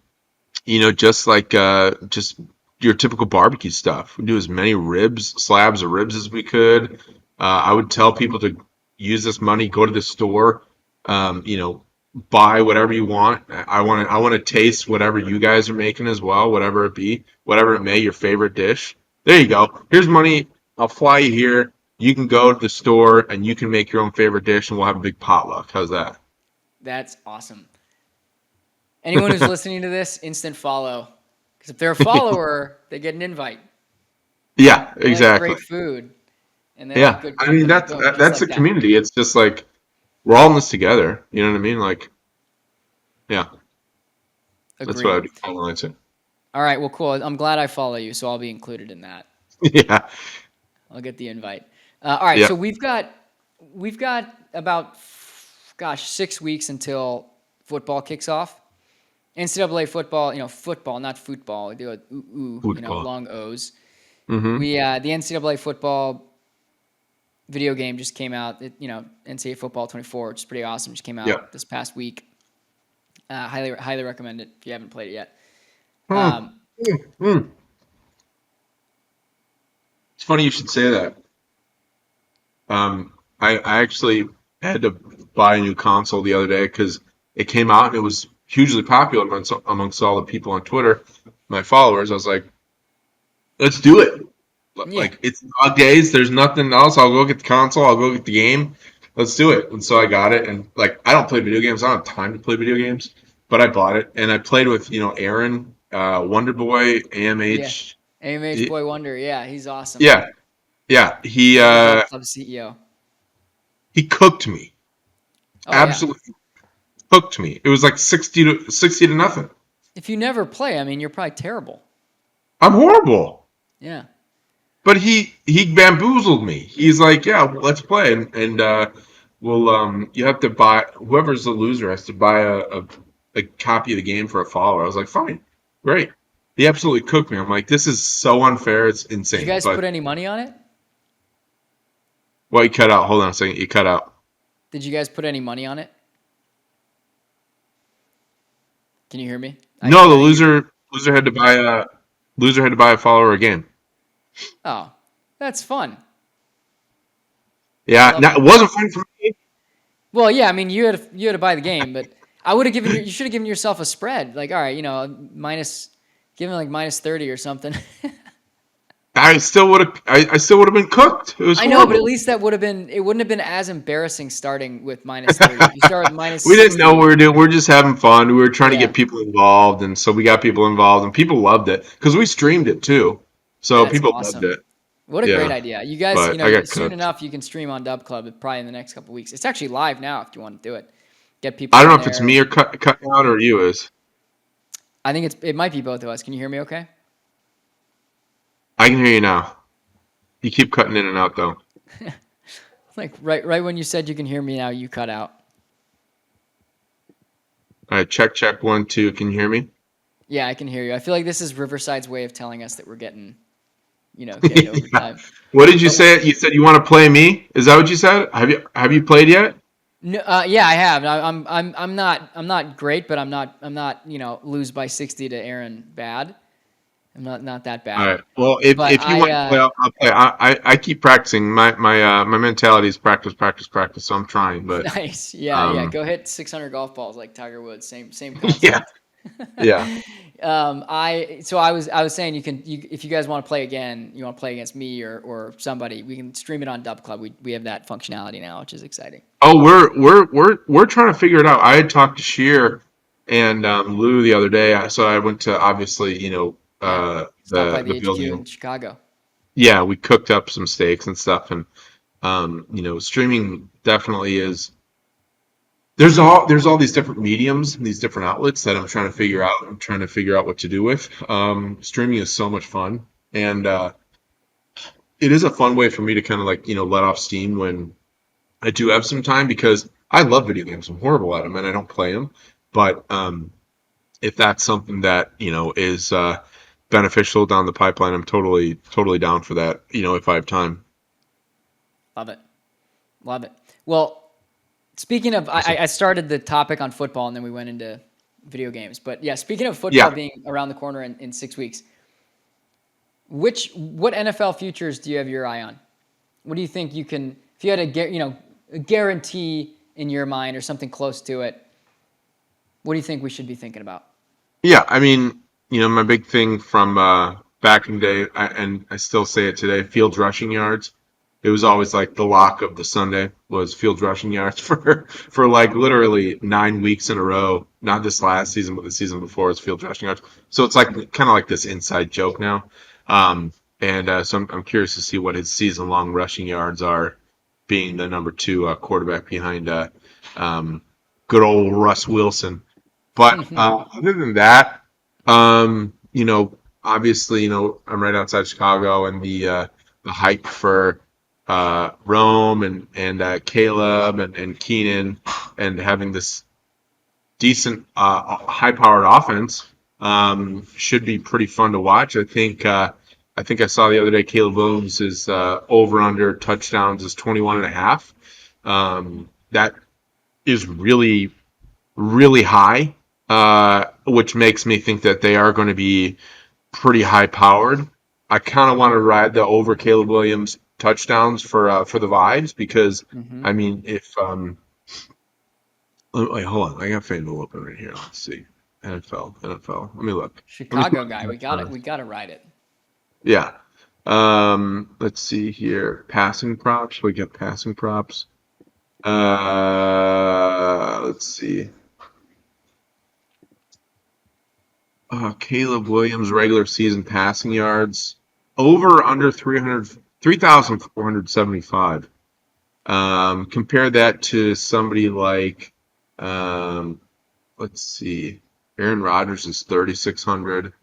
just like just your typical barbecue stuff. We do as many slabs of ribs as we could. I would tell people to use this money, go to the store, buy whatever you want. I want to taste whatever you guys are making as well, whatever it be, whatever it may, your favorite dish. There you go. Here's money. I'll fly you here. You can go to the store and you can make your own favorite dish, and we'll have a big potluck. How's that? That's awesome. Anyone who's listening to this, instant follow. Because if they're a follower, they get an invite. Yeah, They like exactly. great food and they like Yeah, good I mean company. that's Boom, just that's the like that. community. It's just like we're all in this together. You know what I mean? Like, yeah, that's what I Agreed. would finalize it. All right. Well, cool. I'm glad I follow you, so I'll be included in that. Yeah, I'll get the invite. All right. yeah, So we've got about 6 weeks until football kicks off. NCAA football, football, not football. We do it Football. long O's. Mm-hmm. The NCAA football video game just came out. NCAA Football 24, which is pretty awesome. Just came Yeah. out this past week. Highly recommend it if you haven't played it yet. Hmm. Hmm. It's funny you should say that. I actually had to buy a new console the other day because it came out and it was hugely popular amongst all the people on Twitter, my followers. I was like, let's do it. Yeah, Like it's dog days. There's nothing else. I'll go get the console. I'll go get the game. Let's do it. And so I got it. And like I don't play video games. I don't have time to play video games. But I bought it and I played with Aaron, Wonder Boy, yeah. AMH. AMH Boy Wonder. Yeah, he's awesome. Yeah, yeah. He Former uh, DubClub CEO. he cooked me. Oh yeah. Absolutely cooked me. It was like 60 to nothing. If you never play, I mean, you're probably terrible. I'm horrible. Yeah. But he bamboozled me. He's like, yeah, well, let's play, and well, you have to buy. Whoever's the loser has to buy a copy of the game for a follower. I was like, fine, great. He absolutely cooked me. I'm like, this is so unfair. It's Did you insane. guys But put any money on it? well, he cut out. Hold on a second. He cut out. Did you guys put any money on it? Can you hear me? No, the I think you're. loser had to buy a follower a game. Oh, that's fun. I Yeah, love now, it that. wasn't fun for me. Well, yeah, I mean, you had to buy the game, but I would have given you should have given yourself a spread. Like, all right, give him like minus 30 or something. I still would have been cooked. It was I know, but at horrible. least it wouldn't have been as embarrassing starting with minus 30. If you start with minus We didn't know what 60, we were doing. We are just having fun. We were trying to get yeah, people involved, and so we got people involved, and people loved it because we streamed it too. So that's people loved awesome. it. What a great Yeah, idea. You guys, but I got soon cooked. enough you can stream on DubClub probably in the next couple weeks. It's actually live now if you want to do it. Get people I don't in know if it's there. me or cutting out or you is. I think it might be both of us. Can you hear me okay? I can hear you now. You keep cutting in and out though. Like right when you said you can hear me now, you cut out. All right, check 1 2. Can you hear me? Yeah, I can hear you. I feel like this is Riverside's way of telling us that we're getting Yeah. overtime. What did you But say? You said you want to play me? Is that what you said? Have you played yet? no, yeah, I have. I'm not great, but I'm not lose by 60 to Aaron bad. I'm not that All bad. right. Well, But if you want to play, I'll play. I keep practicing. My mentality is practice, practice, practice. So I'm trying, but nice. Yeah. um, Go hit 600 golf balls like Tiger Woods. Same yeah, concept. yeah. I was saying if you guys want to play again, you want to play against me or somebody, we can stream it on DubClub. We have that functionality now, which is exciting. Oh, we're trying to figure it out. I had talked to Sheer and Lou the other day, so I went to obviously Yeah. Stop by the the HQ in building. Chicago. Yeah, we cooked up some steaks and stuff, and streaming definitely is. There's all these different mediums and these different outlets that I'm trying to figure out. I'm trying to figure out what to do with. Streaming is so much fun, and it is a fun way for me to kind of like let off steam when I do have some time because I love video games. I'm horrible at them and I don't play them. But if that's something that is beneficial down the pipeline, I'm totally down for that. If I have time. Love it. Love it. Well, speaking of, Awesome. I started the topic on football and then we went into video games. But yeah, speaking of football Yeah, being around the corner in 6 weeks, what NFL futures do you have your eye on? What do you think you can, if you had a guarantee in your mind or something close to it, what do you think we should be thinking about? yeah. I mean, my big thing from back in the day, and I still say it today: Fields rushing yards. It was always like the lock of the Sunday was Fields rushing yards for like literally 9 weeks in a row. Not this last season, but the season before is Fields rushing yards. So it's like kind of like this inside joke now. And so I'm curious to see what his season long rushing yards are, being the number two quarterback behind um, good old Russ Wilson. But other than that, obviously, I'm right outside Chicago, and the hype for Rome and Caleb and Keenan and having this decent, high-powered offense. Should be pretty fun to watch. I think I saw the other day Caleb Williams is over under touchdowns is 21.5. That is really, really high, which makes me think that they are going to be pretty high powered. I kind of want to ride the over Caleb Williams touchdowns for the vibes because Mm-hmm. I mean if wait, hold on, I got FanDuel open right here. Let's see, NFL. Let me look. Let me see Chicago what guy, I we got it. got. We got to ride it. Yeah. Let's see here. Passing props. We got passing props. Let's see. Caleb Williams regular season passing yards over or under 3,475. Compare that to somebody like, um, let's see, Aaron Rodgers is 3,600.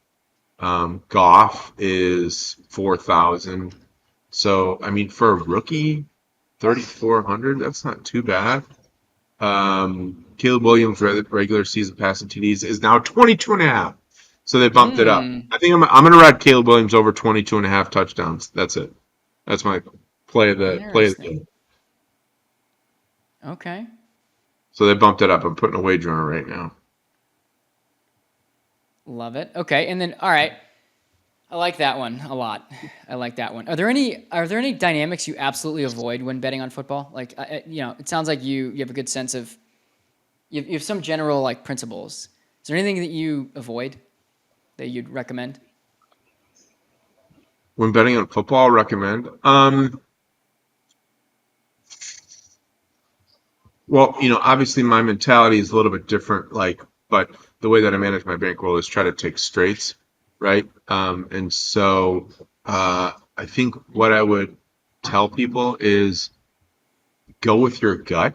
Goff is 4,000. So, I mean, for a rookie, 3,400, that's not too bad. Caleb Williams' regular season passing TDs is now 22 and a half. So they bumped it up. Mm, I think I'm going to ride Caleb Williams over 22 and a half touchdowns. That's it. That's my play of the interesting. game. Okay. So they bumped it up. I'm putting a wager on it right now. Love it. Okay. And then, all right. I like that one a lot. I like that one. Are there any dynamics you absolutely avoid when betting on football? Like, it sounds like you have a good sense of you have some general like principles. Is there anything that you avoid that you'd recommend? When betting on football, I recommend. Well, obviously my mentality is a little bit different, but the way that I manage my bankroll is try to take straights, right? And so I think what I would tell people is go with your gut.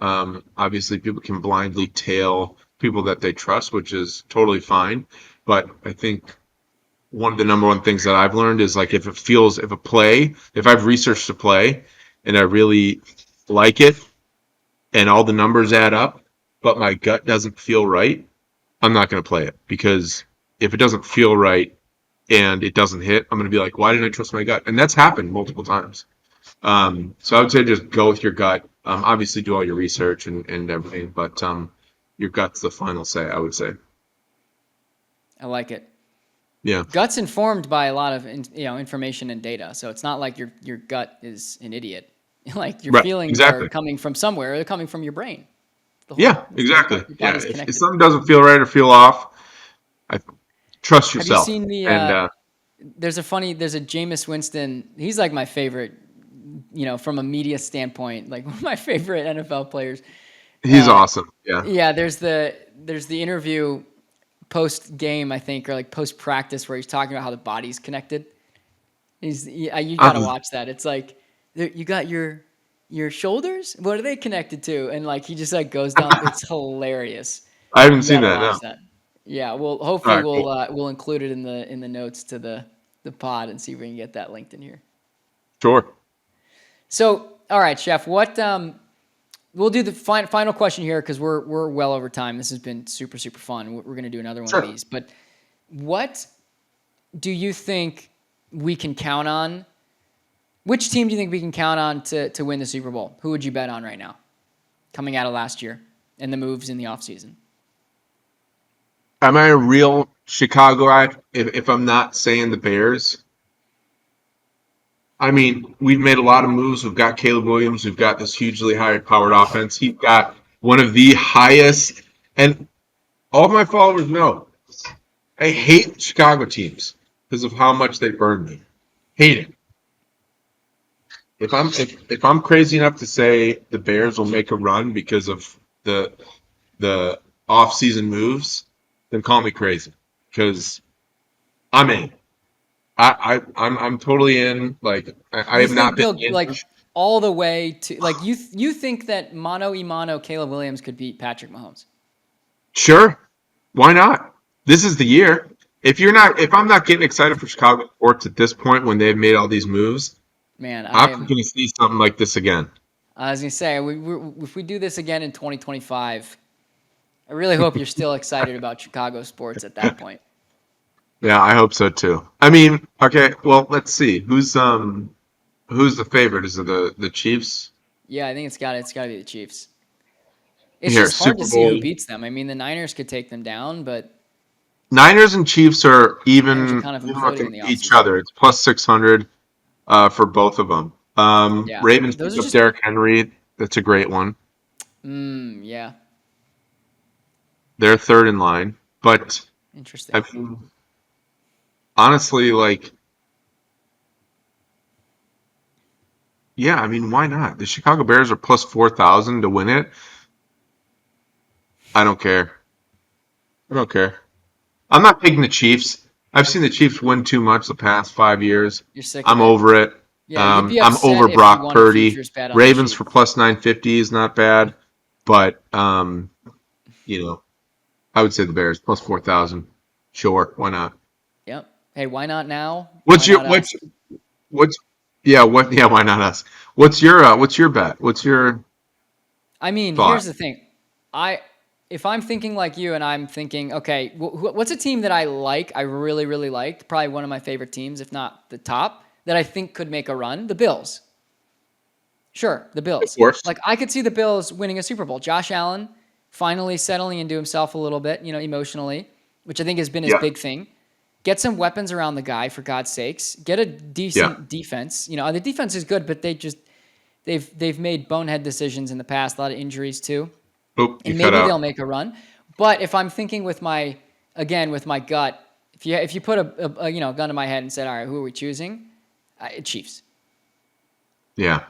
Obviously, people can blindly tail people that they trust, which is totally fine. But I think one of the number one things that I've learned is like if I've researched a play and I really like it and all the numbers add up, but my gut doesn't feel right, I'm not going to play it because if it doesn't feel right and it doesn't hit, I'm going to be like, why didn't I trust my gut? And that's happened multiple times. So I would say just go with your gut. Obviously, do all your research and everything, but your gut's the final say, I would say. I like it. Yeah. Gut's informed by a lot of information and data, so it's not like your gut is an idiot. Like your Right. feelings are Exactly. coming from somewhere. They're coming from your brain. Yeah. Exactly. Your Yeah. body's If connected. something doesn't feel right or feel off, I trust Have you yourself. seen the? And There's a Jameis Winston. He's like my favorite. From a media standpoint, like one of my favorite NFL players. he's Uh, awesome. Yeah. yeah, there's the interview post game, I think, or like post practice, where he's talking about how the body's connected. You got to Uh, watch that. It's like you got your shoulders. What are they connected to? And like he just like goes down. It's hilarious. I haven't You seen got to that. watch No. that. Yeah. Well, All hopefully right. Cool. we'll include it in the notes to the pod and see if we can get that linked in here. Sure. So, all right, Chef. What we'll do the final question here because we're well over time. This has been super super fun. We're gonna do another one of Sure. these. But what do you think we can count on? Which team do you think we can count on to win the Super Bowl? Who would you bet on right now, coming out of last year and the moves in the offseason? Am I a real Chicagoite if I'm not saying the Bears? I mean, we've made a lot of moves. We've got Caleb Williams. We've got this hugely high powered offense. He's got one of the highest, and all of my followers know I hate Chicago teams because of how much they burn me. Hate it. If I'm crazy enough to say the Bears will make a run because of the off season moves, then call me crazy because I'm in. I'm totally in. Like I You have not think been they'll in. like all the way to like you think that mano y mano Caleb Williams could beat Patrick Mahomes? Sure, why not? This is the year. If I'm not getting excited for Chicago sports at this point when they've made all these moves, Man, I'm going to see something like this again. I was gonna say if we do this again in 2025, I really hope you're still excited about Chicago sports at that point. Yeah, I hope so too. I mean, okay, well, let's see. Who's the favorite? Is it the Chiefs? Yeah, I think it's got to be the Chiefs. It's Here, just hard to Super see who Bowl. beats them. I mean, the Niners could take them down, but Niners and Chiefs are Niners are even kind of even with imploding in the each offseason. other. It's plus 600 for both of them. Yeah, Ravens those picked are up just Derrick Henry. That's a great one. yeah, They're third in line. But I interesting. mean, honestly, like, yeah, I mean, why not? The Chicago Bears are plus 4,000 to win it. I don't care. I don't care. I'm not picking the Chiefs. I've seen the Chiefs win too much the past 5 years. You're sick of I'm it. over it. Yeah, you'd be I'm upset over if you Brock won a Purdy. futures bet on the Ravens for Chiefs. plus 950 is not bad, but you know, I would say the Bears plus 4,000. Sure, why not? Yep. Hey, why not now? Why What's your not what's us? what's yeah, why not us? What's your bet? What's your I mean, thought? here's the thing. I if I'm thinking like you and I'm thinking, okay, what's a team that I like? I really, really liked. Probably one of my favorite teams, if not the top, that I think could make a run. The Bills. Sure, the Of Bills. course. Like I could see the Bills winning a Super Bowl. Josh Allen finally settling into himself a little bit, emotionally, which I think has been his Yeah. big thing. Get some weapons around the guy for God's sakes. Get a Yeah. decent defense. The defense is good, but they've made bonehead decisions in the past, a lot of injuries too. Oh, you And cut maybe out. they'll make a run. But if I'm thinking with my gut, if you put a gun to my head and said, "All right, who are we choosing?" Chiefs. Yeah.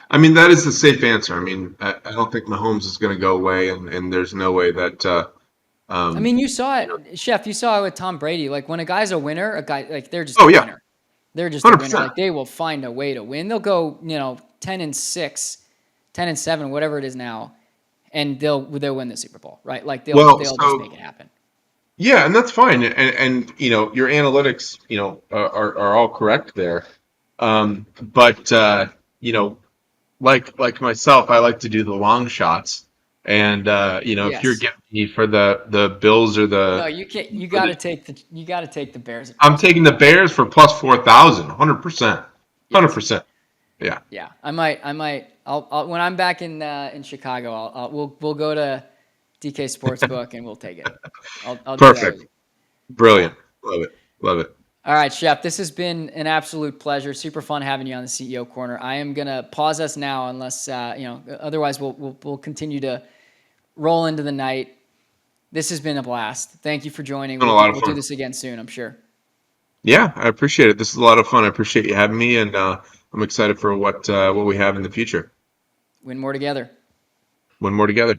I mean, that is the safe answer. I mean, I don't think Mahomes is going to go away, and there's no way that, I um, mean, you saw you know, it, Chef. You saw it with Tom Brady. Like when a guy's a winner, a guy like they're just a oh, yeah, winner. They're just a winner. 100%. Like they will find a way to win. They'll go, 10-6, 10-7, whatever it is now, and they'll win the Super Bowl, right? Like Well, they'll just make so, it happen. yeah, and that's fine. And your analytics, are all correct there. But, like myself, I like to do the long shots. And, if you're Yes. getting me for the Bills or No, the, you can't. or the You got to take the Bears at I'm plus taking the 4,000. Bears for plus 4,000, 100%. Yes. 100%. Yeah. Yeah. I might. I'll when I'm back in Chicago, we'll go to DK Sportsbook and we'll take it. I'll do that with Perfect. you. Yeah. Brilliant. Love it. Love it. All right, Chef. This has been an absolute pleasure. Super fun having you on the CEO Corner. I am gonna pause us now, unless otherwise we'll continue to roll into the night. This has been a blast. Thank you for joining. Been a We'll lot do of we'll do fun. this again soon, I'm sure. Yeah, I appreciate it. This is a lot of fun. I appreciate you having me, and I'm excited for what we have in the future. Win more together. One more together.